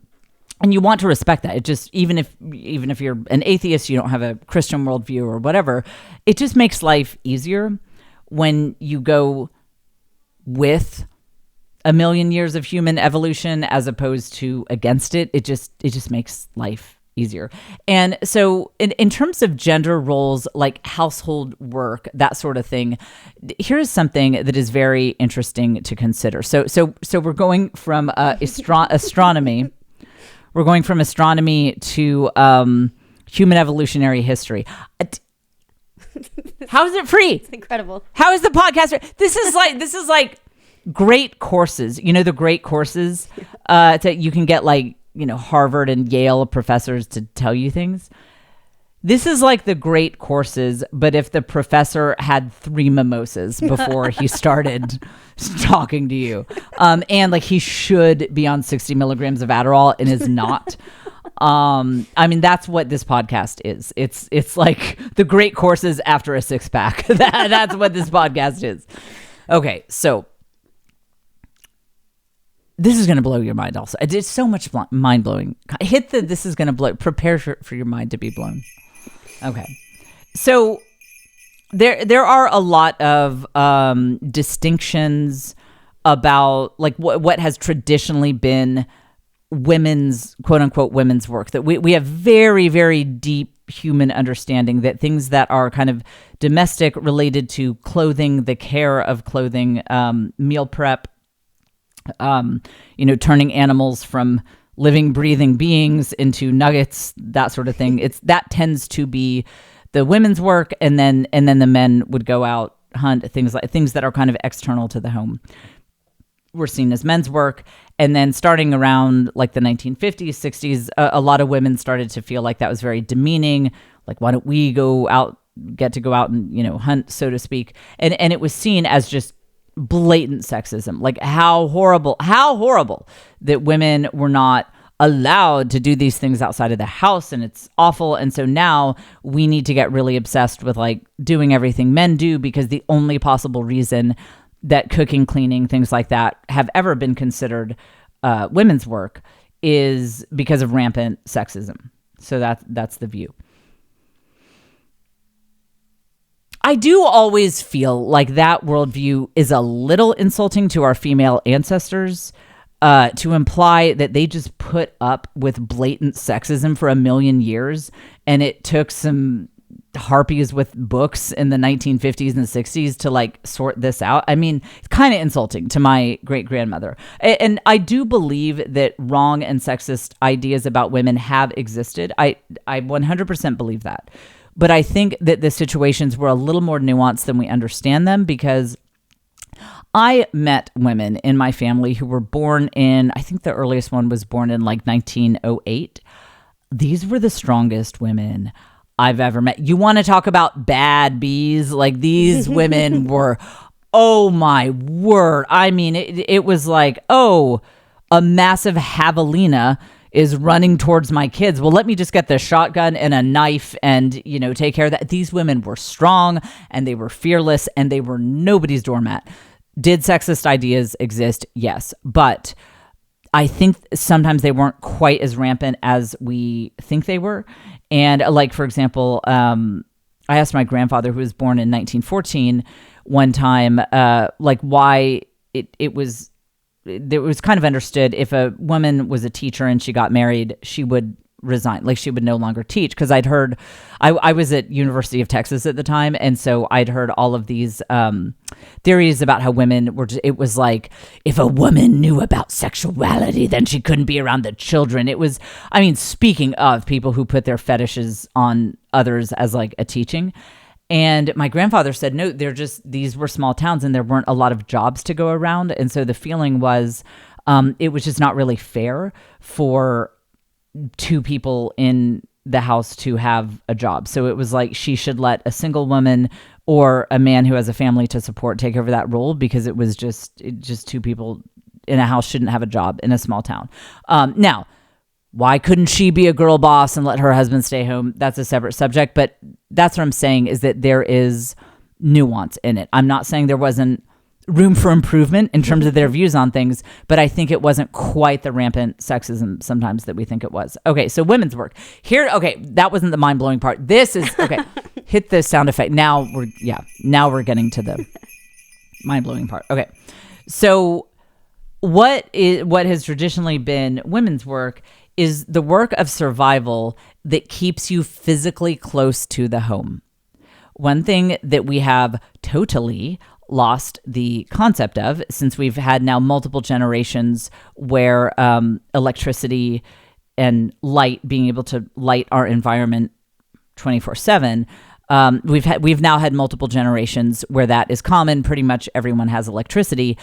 you want to respect that. It just, even if you're an atheist, you don't have a Christian worldview or whatever, it just makes life easier when you go with a million years of human evolution as opposed to against it. It just makes life easier. And so in terms of gender roles, like household work, that sort of thing, here's something that is very interesting to consider. So we're going from astronomy. We're going from astronomy to human evolutionary history. How is it free? It's incredible. How is the podcast free? This is like great courses. The great courses that you can get, like, Harvard and Yale professors to tell you things. This is like the great courses, but if the professor had 3 mimosas before he started talking to you, and like he should be on 60 milligrams of Adderall and is not. That's what this podcast is. It's like the great courses after a 6-pack. That's what this podcast is. Okay, so this is going to blow your mind also. It's so much mind-blowing. Hit the this is going to blow. Prepare for your mind to be blown. Okay. So there are a lot of distinctions about like what has traditionally been women's, quote unquote, women's work, that we have very, very deep human understanding that things that are kind of domestic, related to clothing, the care of clothing, meal prep, turning animals from living, breathing beings into nuggets, that sort of thing. That tends to be the women's work, and then the men would go out, hunt, things that are kind of external to the home were seen as men's work. And then starting around like the 1950s, 60s, a lot of women started to feel like that was very demeaning. Like, why don't we get to go out and, hunt, so to speak. And it was seen as just blatant sexism. Like, how horrible that women were not allowed to do these things outside of the house, and it's awful. And so now we need to get really obsessed with like doing everything men do, because the only possible reason that cooking, cleaning, things like that have ever been considered women's work is because of rampant sexism. So that's the view. I do always feel like that worldview is a little insulting to our female ancestors, to imply that they just put up with blatant sexism for 1,000,000 years, and it took some harpies with books in the 1950s and 60s to like sort this out. I mean, it's kind of insulting to my great-grandmother. And I do believe that wrong and sexist ideas about women have existed. I 100% believe that. But I think that the situations were a little more nuanced than we understand them, because I met women in my family who were born in, I think the earliest one was born in like 1908. These were the strongest women I've ever met. You want to talk about bad bees? Like, these women were, oh my word. I mean, it was like, oh, a massive javelina is running towards my kids. Well, let me just get the shotgun and a knife and, take care of that. These women were strong, and they were fearless, and they were nobody's doormat. Did sexist ideas exist? Yes. But I think sometimes they weren't quite as rampant as we think they were. And like, for example, I asked my grandfather, who was born in 1914, one time, why it was kind of understood if a woman was a teacher and she got married, she would resign, like she would no longer teach. Because I'd heard, I was at University of Texas at the time, and so I'd heard all of these theories about how women were just, it was like, if a woman knew about sexuality, then she couldn't be around the children. It was, I mean, speaking of people who put their fetishes on others as like a teaching. And my grandfather said, no, these were small towns, and there weren't a lot of jobs to go around. And so the feeling was, it was just not really fair for two people in the house to have a job. So it was like she should let a single woman or a man who has a family to support take over that role, because it was just two people in a house shouldn't have a job in a small town. Now, why couldn't she be a girl boss and let her husband stay home? That's a separate subject, but that's what I'm saying, is that there is nuance in it. I'm not saying there wasn't room for improvement in terms of their views on things, but I think it wasn't quite the rampant sexism sometimes that we think it was. Okay, so women's work. Here, okay, that wasn't the mind-blowing part. This is, okay, hit the sound effect. Now we're getting to the mind-blowing part. Okay, so what has traditionally been women's work is the work of survival that keeps you physically close to the home. One thing that we have totally lost the concept of, since we've had now multiple generations where electricity and light, being able to light our environment 24/7, we've now had multiple generations where that is common. Pretty much everyone has electricity.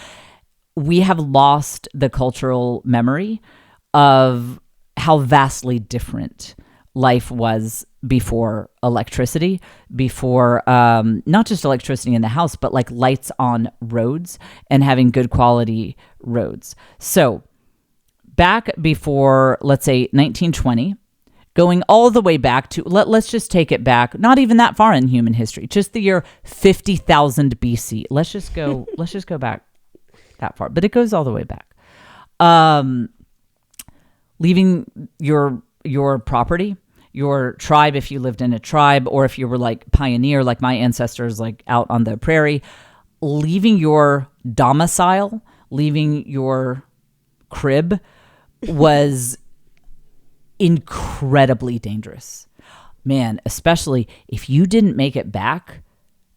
We have lost the cultural memory of how vastly different life was before electricity, before not just electricity in the house, but like lights on roads and having good quality roads. So back before, let's say 1920, going all the way back to, let's just take it back, not even that far in human history, just the year 50,000 BC. Let's just go back that far, but it goes all the way back. Leaving your property, your tribe, if you lived in a tribe, or if you were like pioneer, like my ancestors, like out on the prairie, leaving your domicile, leaving your crib was incredibly dangerous. man, especially if you didn't make it back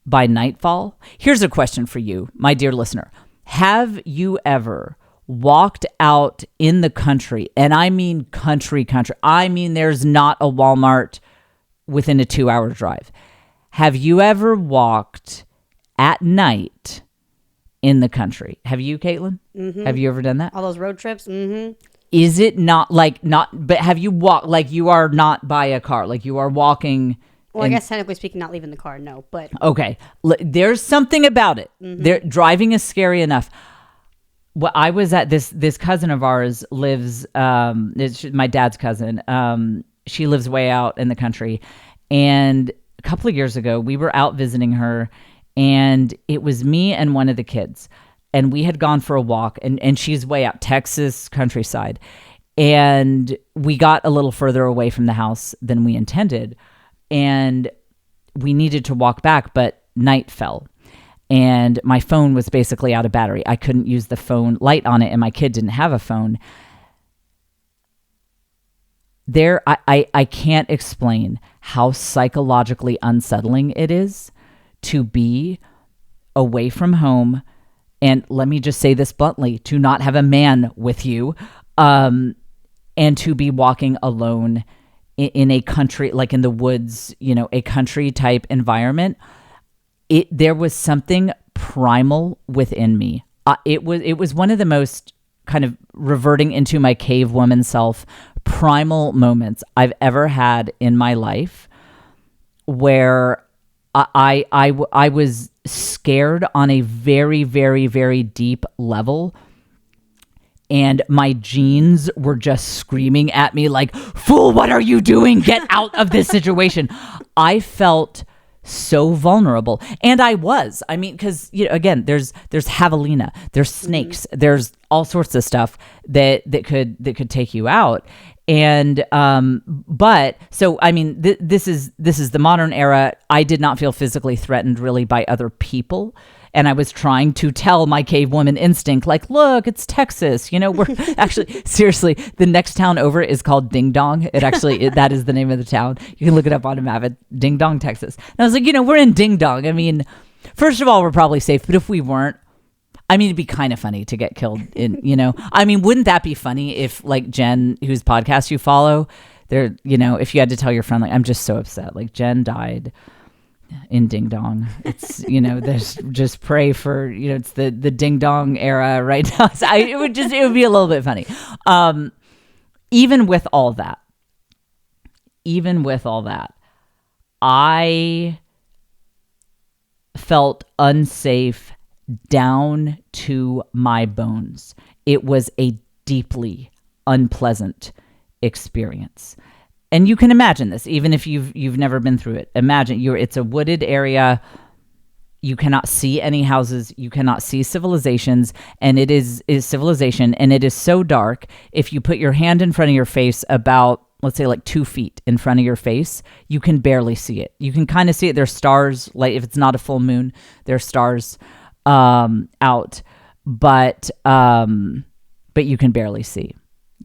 by nightfall. Here's a question for you, my dear listener. Have you ever walked out in the country, and I mean country, I mean there's not a Walmart within a 2-hour drive. Have you ever walked at night in the country? Have you, Caitlin? Mm-hmm. Have you ever done that? All those road trips? Mm-hmm. Is it not, but have you walked, like you are not by a car, like you are walking? Well, I guess technically speaking, not leaving the car, no, but. Okay. There's something about it. Mm-hmm. Driving is scary enough. Well, I was at this cousin of ours lives, it's my dad's cousin. She lives way out in the country. And a couple of years ago, we were out visiting her, and it was me and one of the kids. And we had gone for a walk, and she's way out, Texas countryside. And we got a little further away from the house than we intended. And we needed to walk back, but night fell. And my phone was basically out of battery. I couldn't use the phone light on it, and my kid didn't have a phone. I can't explain how psychologically unsettling it is to be away from home. And let me just say this bluntly, to not have a man with you, and to be walking alone in a country, like in the woods, a country type environment. There was something primal within me. It was one of the most kind of reverting into my cave woman self, primal moments I've ever had in my life, where I was scared on a very, very, very deep level. And my genes were just screaming at me like, fool, what are you doing? Get out of this situation. I felt so vulnerable. And I was. I mean, because, again, there's javelina, there's snakes, there's all sorts of stuff that could take you out. And but so I mean, this is the modern era. I did not feel physically threatened really by other people. And I was trying to tell my cave woman instinct, like, look, it's Texas. We're actually, seriously, the next town over is called Ding Dong. That is the name of the town. You can look it up on a map at Ding Dong, Texas. And I was like, we're in Ding Dong. I mean, first of all, we're probably safe. But if we weren't, I mean, it'd be kind of funny to get killed I mean, wouldn't that be funny if, like, Jen, whose podcast you follow, if you had to tell your friend, like, I'm just so upset. Like, Jen died in Ding Dong. It's, there's just pray for, it's the Ding Dong era right now. So it would be a little bit funny. Even with all that, I felt unsafe down to my bones. It was a deeply unpleasant experience. And you can imagine this, even if you've never been through it. Imagine it's a wooded area. You cannot see any houses. You cannot see civilizations. And it is civilization. And it is so dark. If you put your hand in front of your face about, let's say, like 2 feet in front of your face, you can barely see it. You can kind of see it. There's stars, like if it's not a full moon, there's stars out, but you can barely see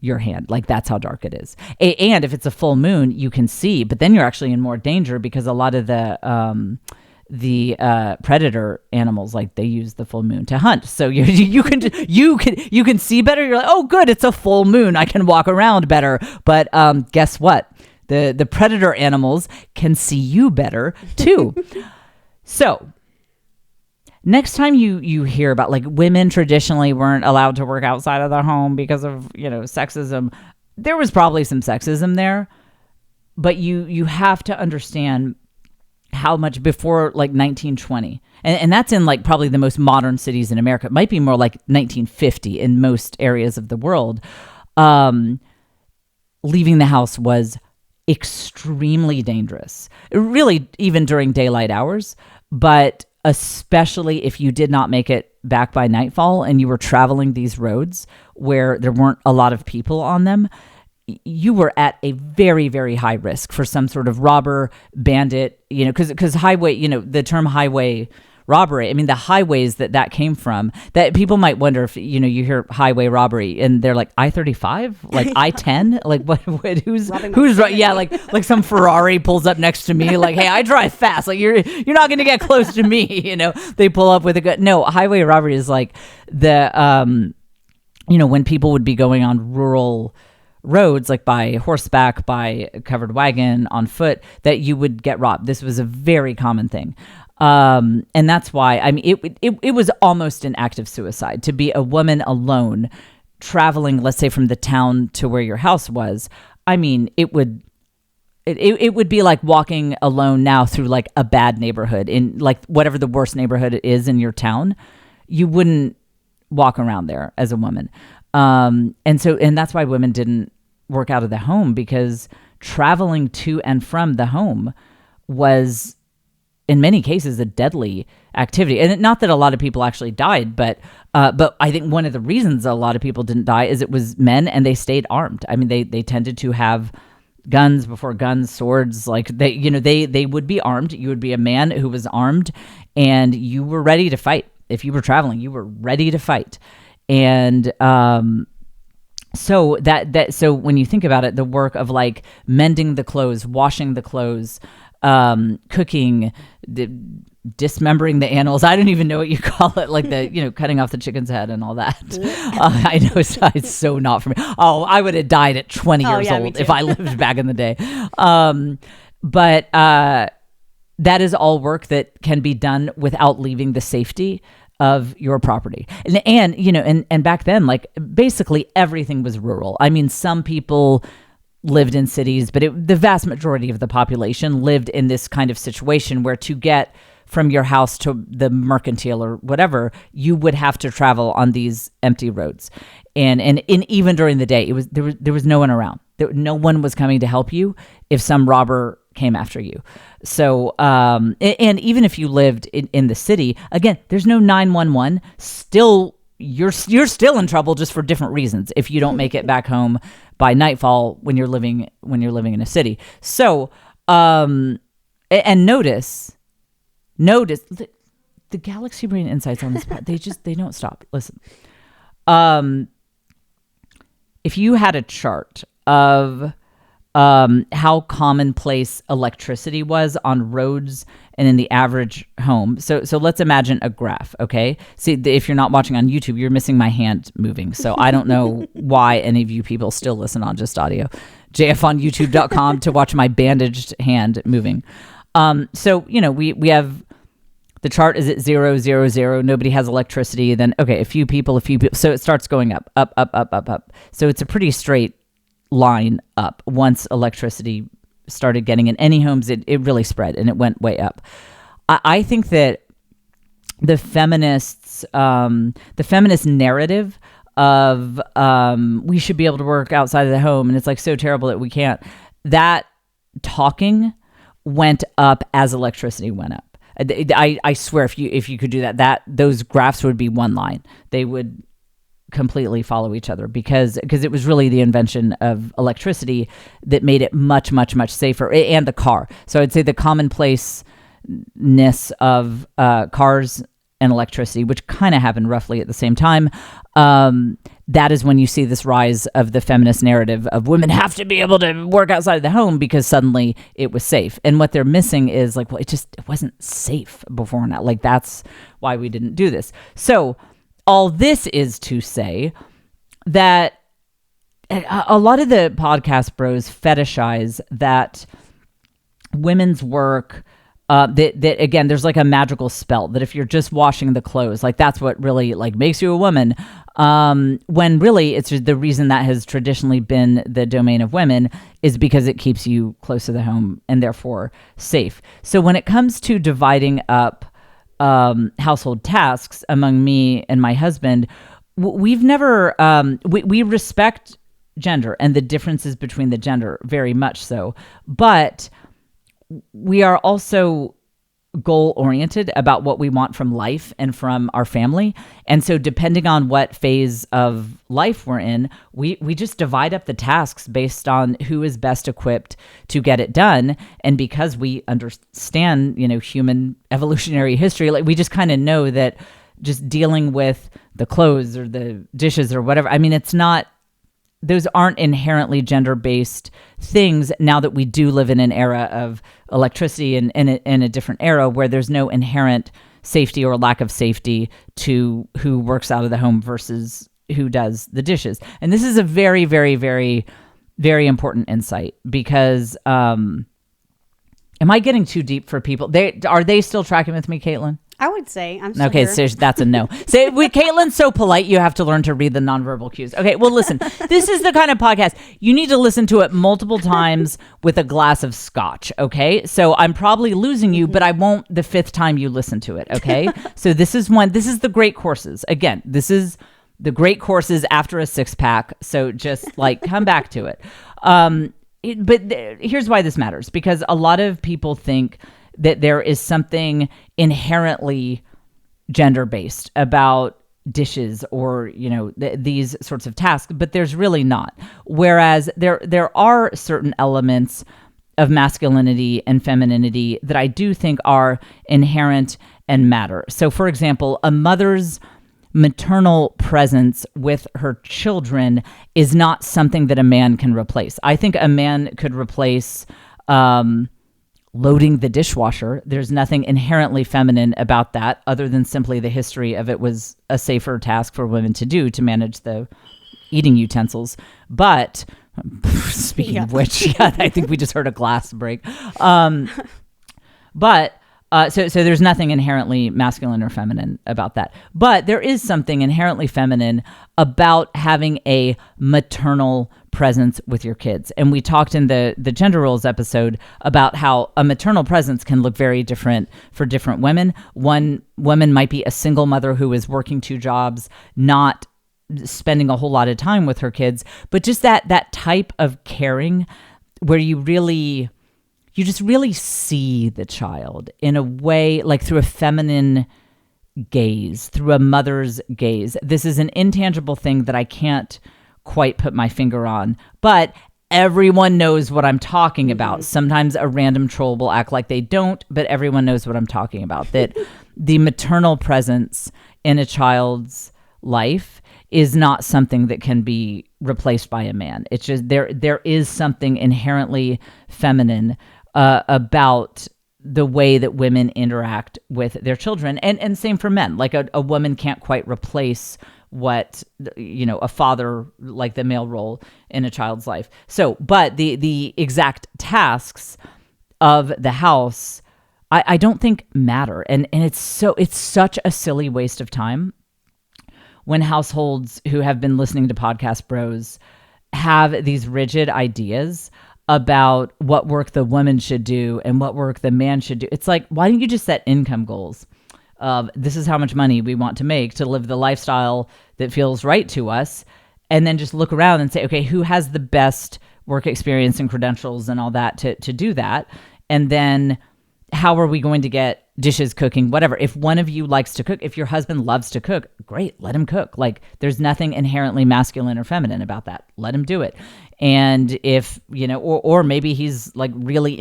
your hand. Like, that's how dark it is. And if it's a full moon, you can see, but then you're actually in more danger because a lot of the predator animals, like, they use the full moon to hunt. So you can see better. You're like, oh, good, it's a full moon. I can walk around better. But guess what? The predator animals can see you better too. So next time you hear about, like, women traditionally weren't allowed to work outside of their home because of, sexism, there was probably some sexism there, but you have to understand how much before, like, 1920, and that's in, like, probably the most modern cities in America. It might be more like 1950 in most areas of the world. Leaving the house was extremely dangerous, really, even during daylight hours, but especially if you did not make it back by nightfall and you were traveling these roads where there weren't a lot of people on them, you were at a very, very high risk for some sort of robber, bandit, because highway, the term highway robbery. I mean, the highways that came from, that people might wonder if, you know, you hear highway robbery and they're like I-35, like I-10, like what who's right? Yeah. Like some Ferrari pulls up next to me. Like, hey, I drive fast. Like you're not going to get close to me. You know, they pull up with a gun. No, highway robbery is like the, you know, when people would be going on rural roads, like by horseback, by covered wagon, on foot, that you would get robbed. This was a very common thing. And that's why, I mean, it was almost an act of suicide to be a woman alone traveling, let's say, from the town to where your house was. I mean, it would be like walking alone now through like a bad neighborhood, in like whatever the worst neighborhood it is in your town. You wouldn't walk around there as a woman. And that's why women didn't work out of the home, because traveling to and from the home was, in many cases, a deadly activity. And not that a lot of people actually died, but I think one of the reasons a lot of people didn't die is it was men and they stayed armed. I mean, they tended to have guns before guns, swords, like they would be armed. You would be a man who was armed and you were ready to fight. If you were traveling, you were ready to fight. And, so when you think about it, the work of like mending the clothes, washing the clothes, cooking, dismembering the animals. I don't even know what you call it, like cutting off the chicken's head and all that. I know it's so not for me. Oh, I would have died at 20 years old if I lived back in the day. But that is all work that can be done without leaving the safety of your property. And back then, like basically everything was rural. I mean, some people lived in cities, but the vast majority of the population lived in this kind of situation where to get from your house to the mercantile or whatever, you would have to travel on these empty roads. And even during the day, there was no one around. No one was coming to help you if some robber came after you. So, and even if you lived in the city, again, there's no 911. Still, you're still in trouble, just for different reasons if you don't make it back home by nightfall when you're living in a city. So, and notice the Galaxy Brain insights on this part. They don't stop. Listen, if you had a chart of how commonplace electricity was on roads and in the average home. So let's imagine a graph, okay? See, if you're not watching on YouTube, you're missing my hand moving. So I don't know why any of you people still listen on just audio. jfonyoutube.com to watch my bandaged hand moving. So, we have the chart is at 0, 0, 0. Nobody has electricity. Then, okay, a few people. So it starts going up. So it's a pretty straight line up. Once electricity started getting in any homes, it really spread and it went way up. I think that the feminist narrative of we should be able to work outside of the home and it's like so terrible that we can't, that talking went up as electricity went up. I swear if you could do that those graphs would be one line. They would completely follow each other because it was really the invention of electricity that made it much, much, much safer, and the car. So I'd say the commonplaceness of cars and electricity, which kind of happened roughly at the same time, that is when you see this rise of the feminist narrative of women have to be able to work outside of the home because suddenly it was safe. And what they're missing is like, well, it wasn't safe before now. Like that's why we didn't do this. So all this is to say that a lot of the podcast bros fetishize that women's work, that again, there's like a magical spell that if you're just washing the clothes, like that's what really like makes you a woman. When really it's the reason that has traditionally been the domain of women is because it keeps you close to the home and therefore safe. So when it comes to dividing up household tasks among me and my husband, we've never, we respect gender and the differences between the gender very much so, but we are also goal oriented about what we want from life and from our family. And so depending on what phase of life we're in, we just divide up the tasks based on who is best equipped to get it done. And because we understand, human evolutionary history, like we just kind of know that just dealing with the clothes or the dishes or whatever, I mean, those aren't inherently gender-based things now that we do live in an era of electricity and in a different era where there's no inherent safety or lack of safety to who works out of the home versus who does the dishes. And this is a very, very, very, very important insight because am I getting too deep for people? Are they still tracking with me, Caitlin? I would say I'm still okay, here. So that's a no. So Caitlin's so polite, you have to learn to read the nonverbal cues. Okay, well, listen, this is the kind of podcast you need to listen to it multiple times with a glass of scotch. Okay, so I'm probably losing you, but I won't the fifth time you listen to it. Okay, so this is the great courses. Again, this is the great courses after a 6-pack. So just like come back to it. Here's why this matters, because a lot of people think that there is something inherently gender-based about dishes or, these sorts of tasks, but there's really not. Whereas there are certain elements of masculinity and femininity that I do think are inherent and matter. So, for example, a mother's maternal presence with her children is not something that a man can replace. I think a man could replace loading the dishwasher. There's nothing inherently feminine about that other than simply the history of it was a safer task for women to do to manage the eating utensils. But speaking of which, I think we just heard a glass break. So there's nothing inherently masculine or feminine about that. But there is something inherently feminine about having a maternal presence with your kids. And we talked in the gender roles episode about how a maternal presence can look very different for different women. One woman might be a single mother who is working 2 jobs, not spending a whole lot of time with her kids, but just that type of caring where you just really see the child in a way, like through a feminine gaze, through a mother's gaze. This is an intangible thing that I can't quite put my finger on, but everyone knows what I'm talking about. Sometimes a random troll will act like they don't, but everyone knows what I'm talking about. That the maternal presence in a child's life is not something that can be replaced by a man. It's just there is something inherently feminine about the way that women interact with their children, and same for men. Like a woman can't quite replace what a father, like the male role in a child's life. So, but the exact tasks of the house, I don't think matter, and it's such a silly waste of time when households who have been listening to Podcast Bros have these rigid ideas about what work the woman should do and what work the man should do. It's like, why don't you just set income goals? This is how much money we want to make to live the lifestyle that feels right to us. And then just look around and say, okay, who has the best work experience and credentials and all that to do that? And then how are we going to get dishes, cooking, whatever? If one of you likes to cook, if your husband loves to cook, great, let him cook. Like there's nothing inherently masculine or feminine about that. Let him do it. And if, or maybe he's like really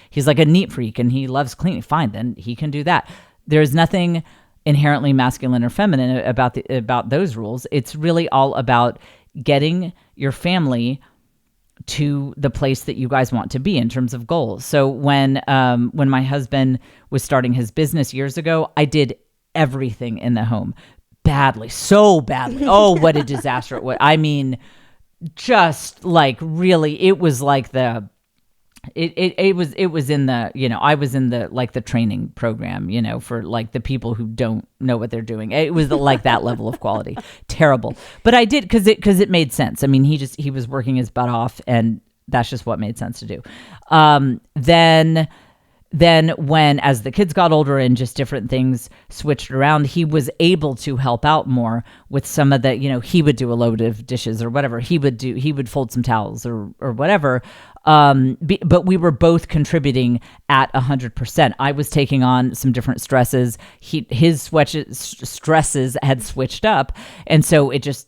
he's like a neat freak and he loves cleaning, fine, then he can do that. There's nothing inherently masculine or feminine about those rules. It's really all about getting your family to the place that you guys want to be in terms of goals. So when my husband was starting his business years ago, I did everything in the home badly, so badly. Oh, what a disaster it was. I mean, just like really, it was like it was in the, I was in the, like the training program, for like the people who don't know what they're doing. It was like that level of quality. Terrible. But I did because it made sense. I mean, he was working his butt off and that's just what made sense to do. Then then when, as the kids got older and just different things switched around, he was able to help out more with some of the, he would do a load of dishes or whatever. He would fold some towels or whatever. But we were both contributing at 100%. I was taking on some different stresses. His stresses had switched up. And so it just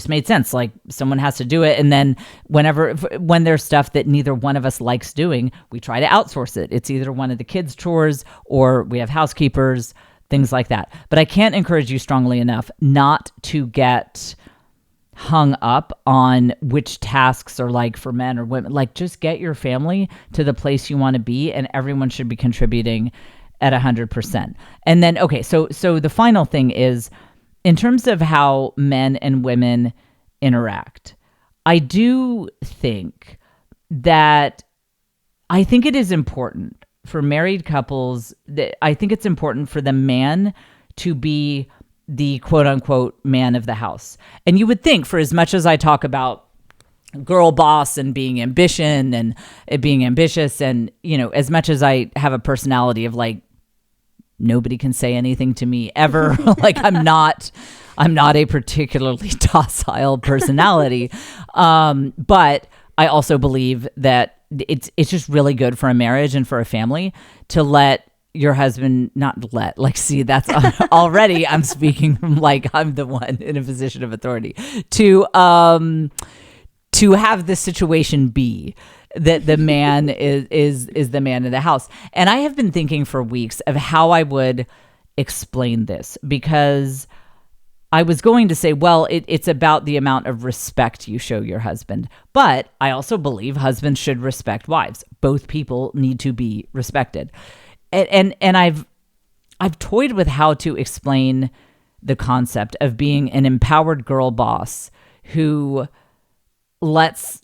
made sense. Like, someone has to do it. And then when there's stuff that neither one of us likes doing, we try to outsource it. It's either one of the kids' chores or we have housekeepers, things like that. But I can't encourage you strongly enough not to get hung up on which tasks are like for men or women. Like, just get your family to the place you want to be, and everyone should be contributing at 100%. And then, okay, so the final thing is, in terms of how men and women interact, I do think that it is important for married couples, that I think it's important for the man to be the quote unquote man of the house. And you would think, for as much as I talk about girl boss and being ambitious and, as much as I have a personality of like, nobody can say anything to me ever. Like, I'm not a particularly docile personality. But I also believe that it's just really good for a marriage and for a family to let your husband, that's already, I'm speaking from like, I'm the one in a position of authority to have the situation be that the man is the man of the house. And I have been thinking for weeks of how I would explain this, because I was going to say, well, it's about the amount of respect you show your husband. But I also believe husbands should respect wives. Both people need to be respected. And I've toyed with how to explain the concept of being an empowered girl boss who lets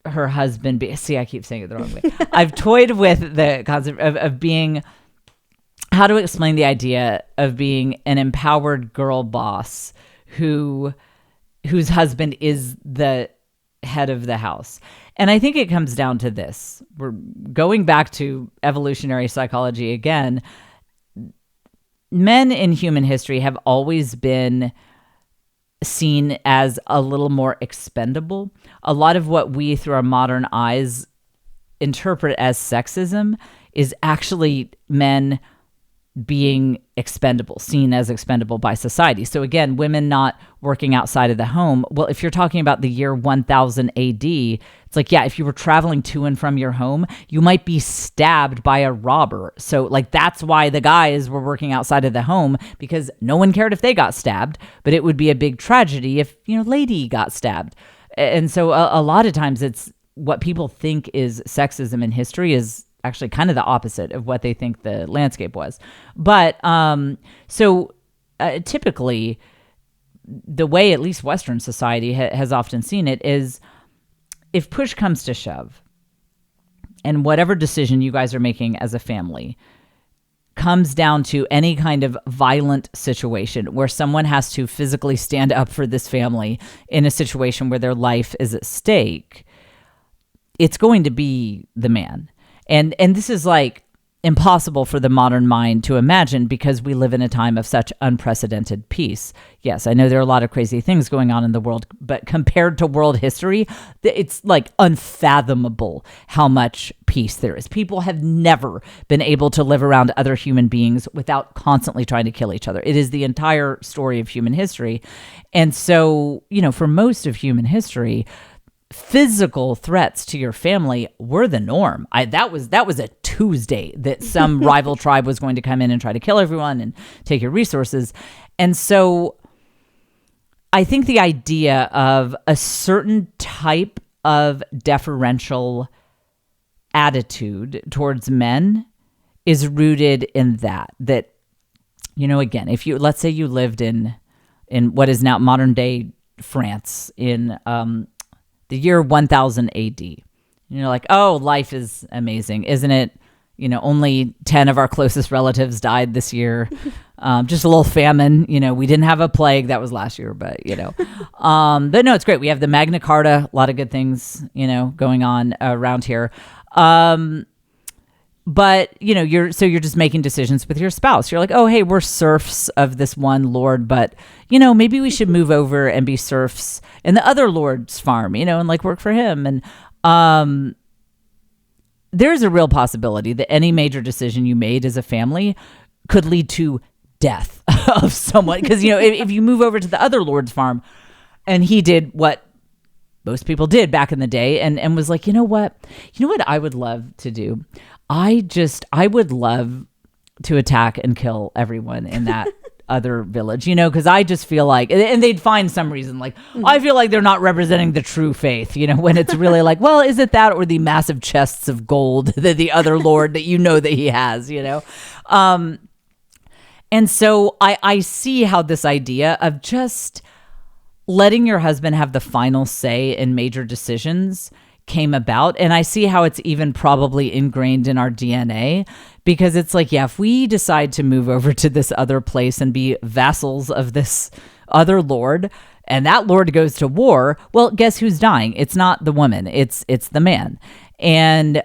her husband be. See, I keep saying it the wrong way. I've toyed with the concept of being, how to explain the idea of being an empowered girl boss whose husband is the head of the house. And I think it comes down to this. We're going back to evolutionary psychology again. Men in human history have always been seen as a little more expendable. A lot of what we, through our modern eyes, interpret as sexism is actually men being expendable, seen as expendable by society. So again, women not working outside of the home. Well, if you're talking about the year 1000 AD, it's like, yeah, if you were traveling to and from your home, you might be stabbed by a robber. So like, that's why the guys were working outside of the home, because no one cared if they got stabbed, but it would be a big tragedy if, lady got stabbed. And so a lot of times it's what people think is sexism in history is actually kind of the opposite of what they think the landscape was. But typically, the way at least Western society has often seen it is, if push comes to shove, and whatever decision you guys are making as a family comes down to any kind of violent situation where someone has to physically stand up for this family in a situation where their life is at stake, it's going to be the man. And this is like impossible for the modern mind to imagine, because we live in a time of such unprecedented peace. Yes, I know there are a lot of crazy things going on in the world, but compared to world history, it's like unfathomable how much peace there is. People have never been able to live around other human beings without constantly trying to kill each other. It is the entire story of human history. And so, for most of human history, physical threats to your family were the norm. That was a Tuesday that some rival tribe was going to come in and try to kill everyone and take your resources. And so I think the idea of a certain type of deferential attitude towards men is rooted in that, again, if let's say you lived in what is now modern day France in, the year 1000 AD. You're like, oh, life is amazing, isn't it? Only 10 of our closest relatives died this year. Just a little famine. We didn't have a plague. That was last year, but, but no, it's great. We have the Magna Carta, a lot of good things, going on around here. But, you're just making decisions with your spouse. You're like, oh, hey, we're serfs of this one lord, but, maybe we should move over and be serfs in the other lord's farm, and like work for him. And there's a real possibility that any major decision you made as a family could lead to death of someone. Because, if you move over to the other lord's farm and he did what most people did back in the day and was like, you know what I would love to do? I would love to attack and kill everyone in that other village, because I just feel like, and they'd find some reason, like, I feel like they're not representing the true faith, when it's really like, well, is it that or the massive chests of gold that the other lord that that he has, and so I see how this idea of just letting your husband have the final say in major decisions came about. And I see how it's even probably ingrained in our DNA, because it's like, yeah, if we decide to move over to this other place and be vassals of this other lord, and that lord goes to war, well, guess who's dying? It's not the woman, it's the man. And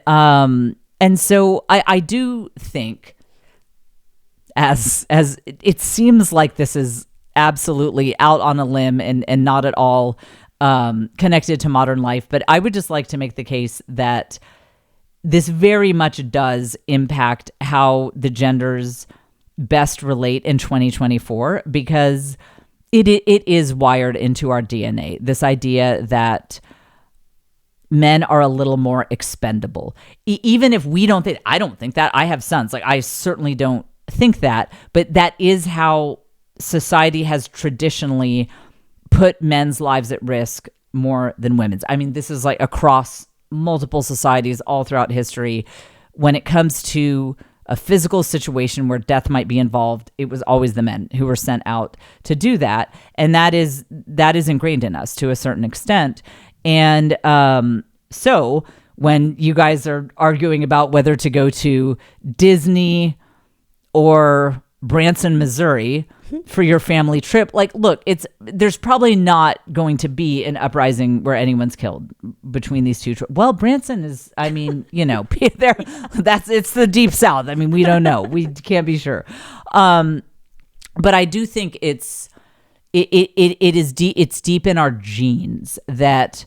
so I do think, as it seems like this is absolutely out on a limb and not at all connected to modern life, but I would just like to make the case that this very much does impact how the genders best relate in 2024, because it is wired into our DNA. This idea that men are a little more expendable, even if we don't think. I don't think that. I have sons. Like, I certainly don't think that, but that is how society has traditionally put men's lives at risk more than women's. I mean, this is like across multiple societies all throughout history. When it comes to a physical situation where death might be involved, it was always the men who were sent out to do that. And that is ingrained in us to a certain extent. And so when you guys are arguing about whether to go to Disney or Branson, Missouri for your family trip, like, look, there's probably not going to be an uprising where anyone's killed between these two. Well, Branson is, I mean, there, it's the deep South. I mean, we don't know. We can't be sure. But I do think it's deep in our genes that,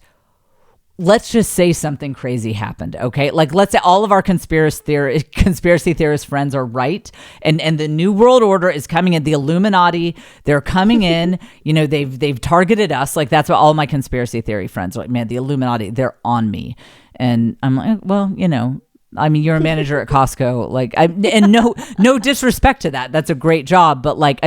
let's just say something crazy happened, okay? Like, let's say all of our conspiracy theorist friends are right, and the New World Order is coming in. The Illuminati, they're coming in. They've targeted us. Like, that's what all my conspiracy theory friends are like. Man, the Illuminati, they're on me. And I'm like, well, I mean, you're a manager at Costco. Like, and no disrespect to that. That's a great job, but like,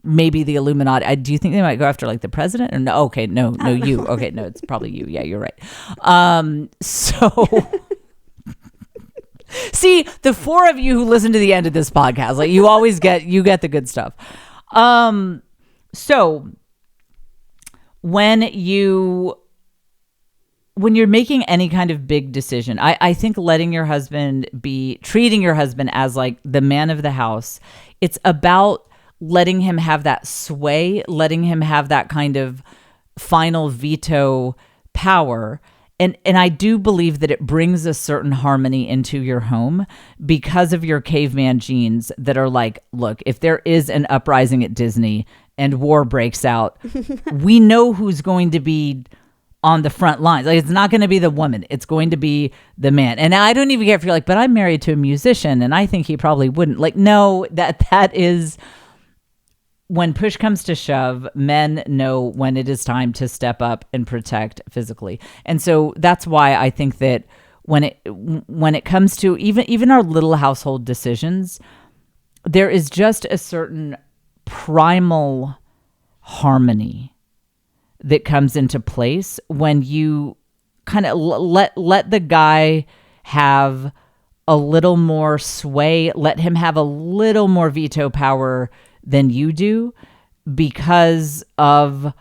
maybe the Illuminati. Do you think they might go after like the president? Or no? Okay, no, you. Okay, no, it's probably you. Yeah, you're right. So see, the four of you who listen to the end of this podcast, like, you always get the good stuff. So when you're making any kind of big decision, I think treating your husband as like the man of the house. It's about letting him have that sway, letting him have that kind of final veto power. And I do believe that it brings a certain harmony into your home because of your caveman genes that are like, look, if there is an uprising at Disney and war breaks out, we know who's going to be on the front lines. Like, it's not going to be the woman. It's going to be the man. And I don't even care if you're like, but I'm married to a musician and I think he probably wouldn't. Like, no, that is... When push comes to shove, men know when it is time to step up and protect physically. And so that's why I think that when it comes to even our little household decisions, there is just a certain primal harmony that comes into place when you kind of let the guy have a little more sway, let him have a little more veto power than you do, because of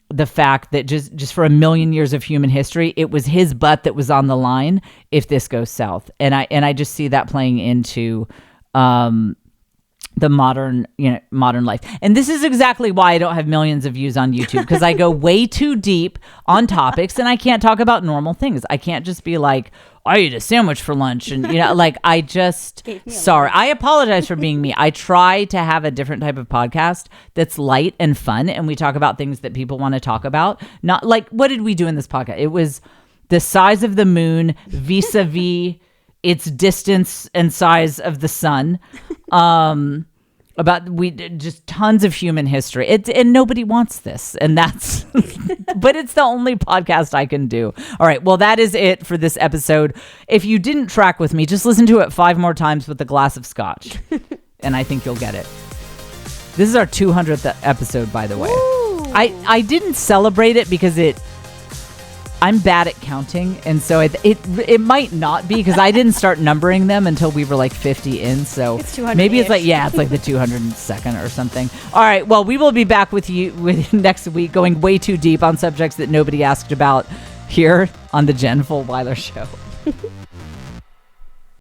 the fact that just for a million years of human history, it was his butt that was on the line if this goes south. And I just see that playing into the modern life. And this is exactly why I don't have millions of views on YouTube, because I go way too deep on topics and I can't talk about normal things. I can't just be like, I ate a sandwich for lunch. And, like I just, sorry, I apologize for being me. I try to have a different type of podcast that's light and fun. And we talk about things that people want to talk about. Not like, what did we do in this podcast? It was the size of the moon vis-a-vis its distance and size of the sun. About just tons of human history. And nobody wants this. And that's, but it's the only podcast I can do. All right. Well, that is it for this episode. If you didn't track with me, just listen to it 5 more times with a glass of scotch. And I think you'll get it. This is our 200th episode, by the way. Ooh. I didn't celebrate it because I'm bad at counting, and so it might not be because I didn't start numbering them until we were like 50 in. So maybe it's like the 202nd or something. All right, well, we will be back with you next week, going way too deep on subjects that nobody asked about here on the Jen Fulwiler Show.